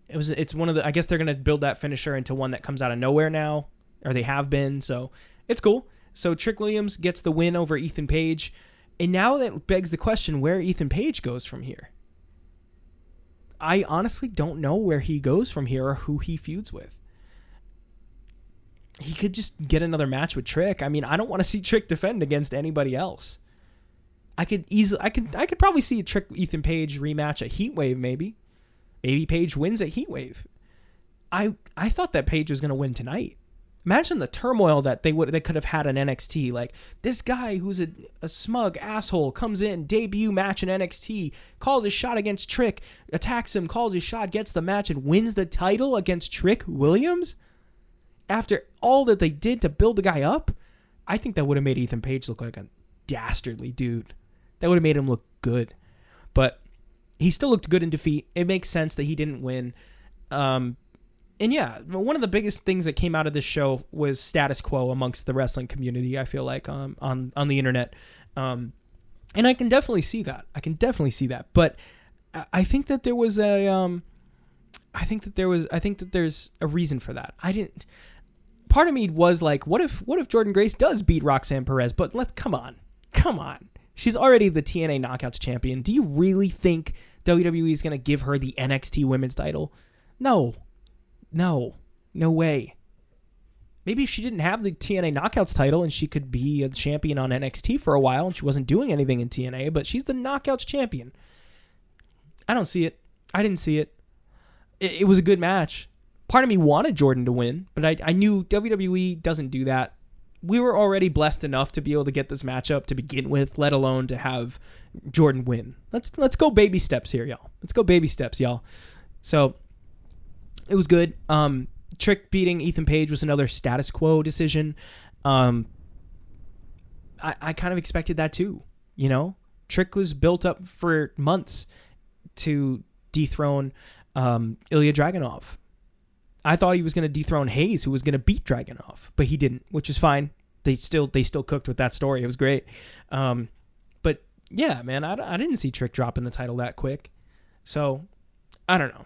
It's one of the, I guess they're going to build that finisher into one that comes out of nowhere now, or they have been. So it's cool. So Trick Williams gets the win over Ethan Page. And now that begs the question where Ethan Page goes from here. I honestly don't know where he goes from here or who he feuds with. He could just get another match with Trick. I mean, I don't want to see Trick defend against anybody else. I could probably see a Trick Ethan Page rematch at Heatwave maybe. Maybe Page wins at Heatwave. I thought that Page was going to win tonight. Imagine the turmoil that they could have had in NXT. Like, this guy who's a smug asshole comes in, debut match in NXT, calls his shot against Trick, attacks him, calls his shot, gets the match, and wins the title against Trick Williams? After all that they did to build the guy up? I think that would have made Ethan Page look like a dastardly dude. That would have made him look good. But he still looked good in defeat. It makes sense that he didn't win. And yeah, one of the biggest things that came out of this show was status quo amongst the wrestling community, I feel like, on the internet. And I can definitely see that. But I think that there was I think that there's a reason for that. Part of me was like, what if Jordynne Grace does beat Roxanne Perez? But come on. She's already the TNA Knockouts champion. Do you really think WWE is going to give her the NXT Women's title? No way. Maybe if she didn't have the TNA Knockouts title and she could be a champion on NXT for a while and she wasn't doing anything in TNA, but she's the Knockouts champion. I don't see it. I didn't see it. It was a good match. Part of me wanted Jordynne to win, but I knew WWE doesn't do that. We were already blessed enough to be able to get this matchup to begin with, let alone to have Jordynne win. Let's go baby steps here, y'all. So it was good. Trick beating Ethan Page was another status quo decision. I kind of expected that too. Trick was built up for months to dethrone Ilya Dragunov. I thought he was going to dethrone Hayes, who was going to beat Dragunov, but he didn't, which is fine. They still cooked with that story. It was great. But yeah, man, I didn't see Trick dropping the title that quick. So I don't know.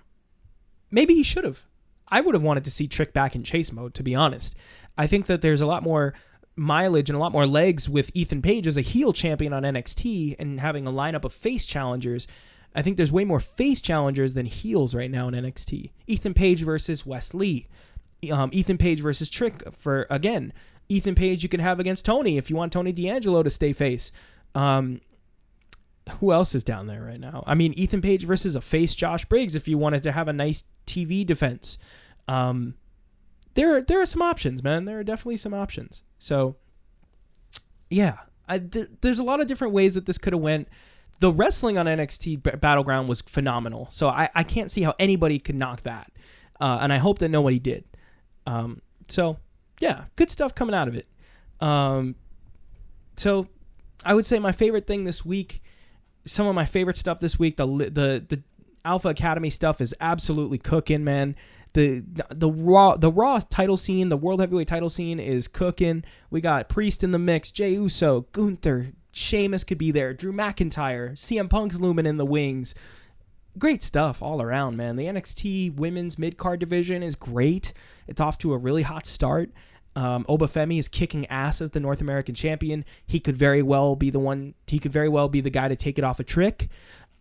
Maybe he should have. I would have wanted to see Trick back in chase mode, to be honest. I think that there's a lot more mileage and a lot more legs with Ethan Page as a heel champion on NXT and having a lineup of face challengers. I think there's way more face challengers than heels right now in NXT. Ethan Page versus Wes Lee. Ethan Page versus Trick for, again, Ethan Page you can have against Tony if you want Tony D'Angelo to stay face. Who else is down there right now? I mean, Ethan Page versus a face Josh Briggs if you wanted to have a nice TV defense. There are some options, man. There are definitely some options. So, yeah, there's a lot of different ways that this could have went. The wrestling on NXT Battleground was phenomenal. So I can't see how anybody could knock that. And I hope that nobody did. So, yeah, good stuff coming out of it. So I would say my favorite thing this week, some of my favorite stuff this week, the Alpha Academy stuff is absolutely cooking, man. The Raw title scene, the World Heavyweight title scene is cooking. We got Priest in the mix, Jey Uso, Gunther, Sheamus could be there, Drew McIntyre, CM Punk's looming in the wings. Great stuff all around, man. The NXT women's mid-card division is great. It's off to a really hot start. Obafemi is kicking ass as the North American champion. He could very well be the one. He could very well be the guy to take it off a Trick.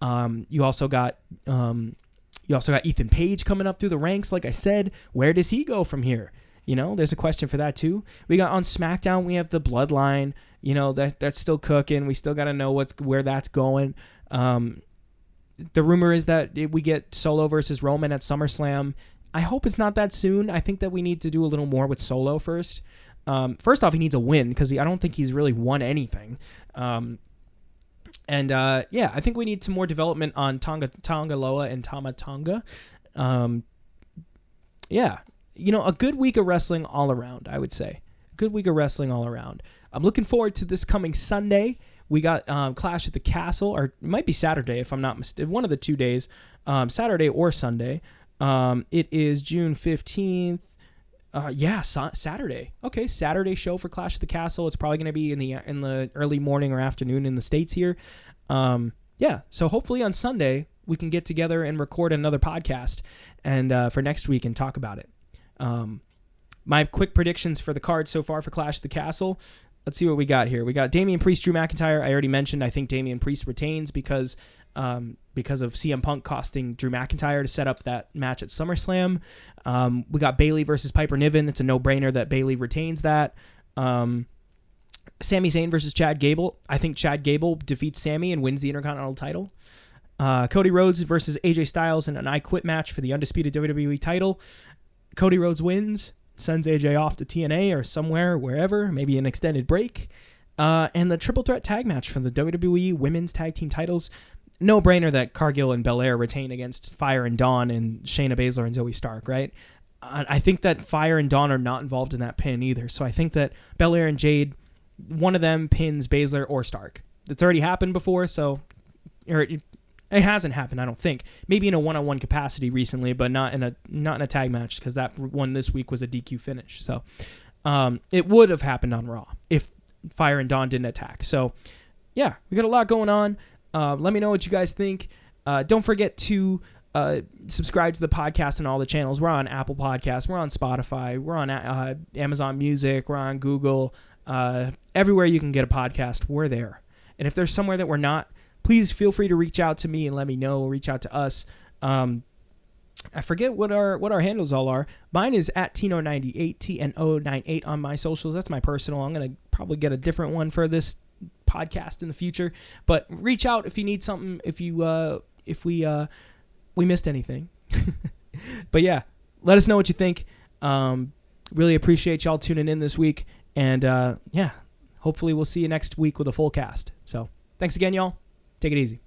You also got Ethan Page coming up through the ranks. Like I said, where does he go from here? You know, there's a question for that too. We got on SmackDown. We have the Bloodline. You know that's still cooking. We still got to know where that's going. The rumor is that we get Solo versus Roman at SummerSlam. I hope it's not that soon. I think that we need to do a little more with Solo first. First off, he needs a win because I don't think he's really won anything. I think we need some more development on Tonga Loa and Tama Tonga. A good week of wrestling all around, I would say. A good week of wrestling all around. I'm looking forward to this coming Sunday. We got Clash at the Castle, or it might be Saturday if I'm not mistaken. One of the 2 days, Saturday or Sunday. It is June 15th. Saturday. Okay, Saturday show for Clash at the Castle. It's probably going to be in the early morning or afternoon in the States here. So hopefully on Sunday we can get together and record another podcast and for next week and talk about it. My quick predictions for the card so far for Clash at the Castle. Let's see what we got here. We got Damian Priest, Drew McIntyre. I already mentioned I think Damian Priest retains because of CM Punk costing Drew McIntyre to set up that match at SummerSlam. We got Bayley versus Piper Niven. It's a no-brainer that Bayley retains that. Sami Zayn versus Chad Gable. I think Chad Gable defeats Sami and wins the Intercontinental title. Cody Rhodes versus AJ Styles in an I Quit match for the undisputed WWE title. Cody Rhodes wins, sends AJ off to TNA or somewhere, wherever, maybe an extended break. And the triple threat tag match for the WWE women's tag team titles. No-brainer that Cargill and Belair retain against Fire and Dawn and Shayna Baszler and Zoe Stark, right? I think that Fire and Dawn are not involved in that pin either. So I think that Belair and Jade, one of them pins Baszler or Stark. It's already happened before, it hasn't happened, I don't think. Maybe in a one-on-one capacity recently, but not in a tag match because that one this week was a DQ finish. So it would have happened on Raw if Fire and Dawn didn't attack. So yeah, we got a lot going on. Let me know what you guys think. Don't forget to subscribe to the podcast on all the channels. We're on Apple Podcasts. We're on Spotify. We're on Amazon Music. We're on Google. Everywhere you can get a podcast, we're there. And if there's somewhere that we're not, please feel free to reach out to me and let me know. Reach out to us. I forget what our handles all are. Mine is at Tino98, TNO98 on my socials. That's my personal. I'm going to probably get a different one for this podcast in the future, but reach out if you need something, if we missed anything. But yeah, let us know what you think. Really appreciate y'all tuning in this week, and hopefully we'll see you next week with a full cast. So thanks again, y'all. Take it easy.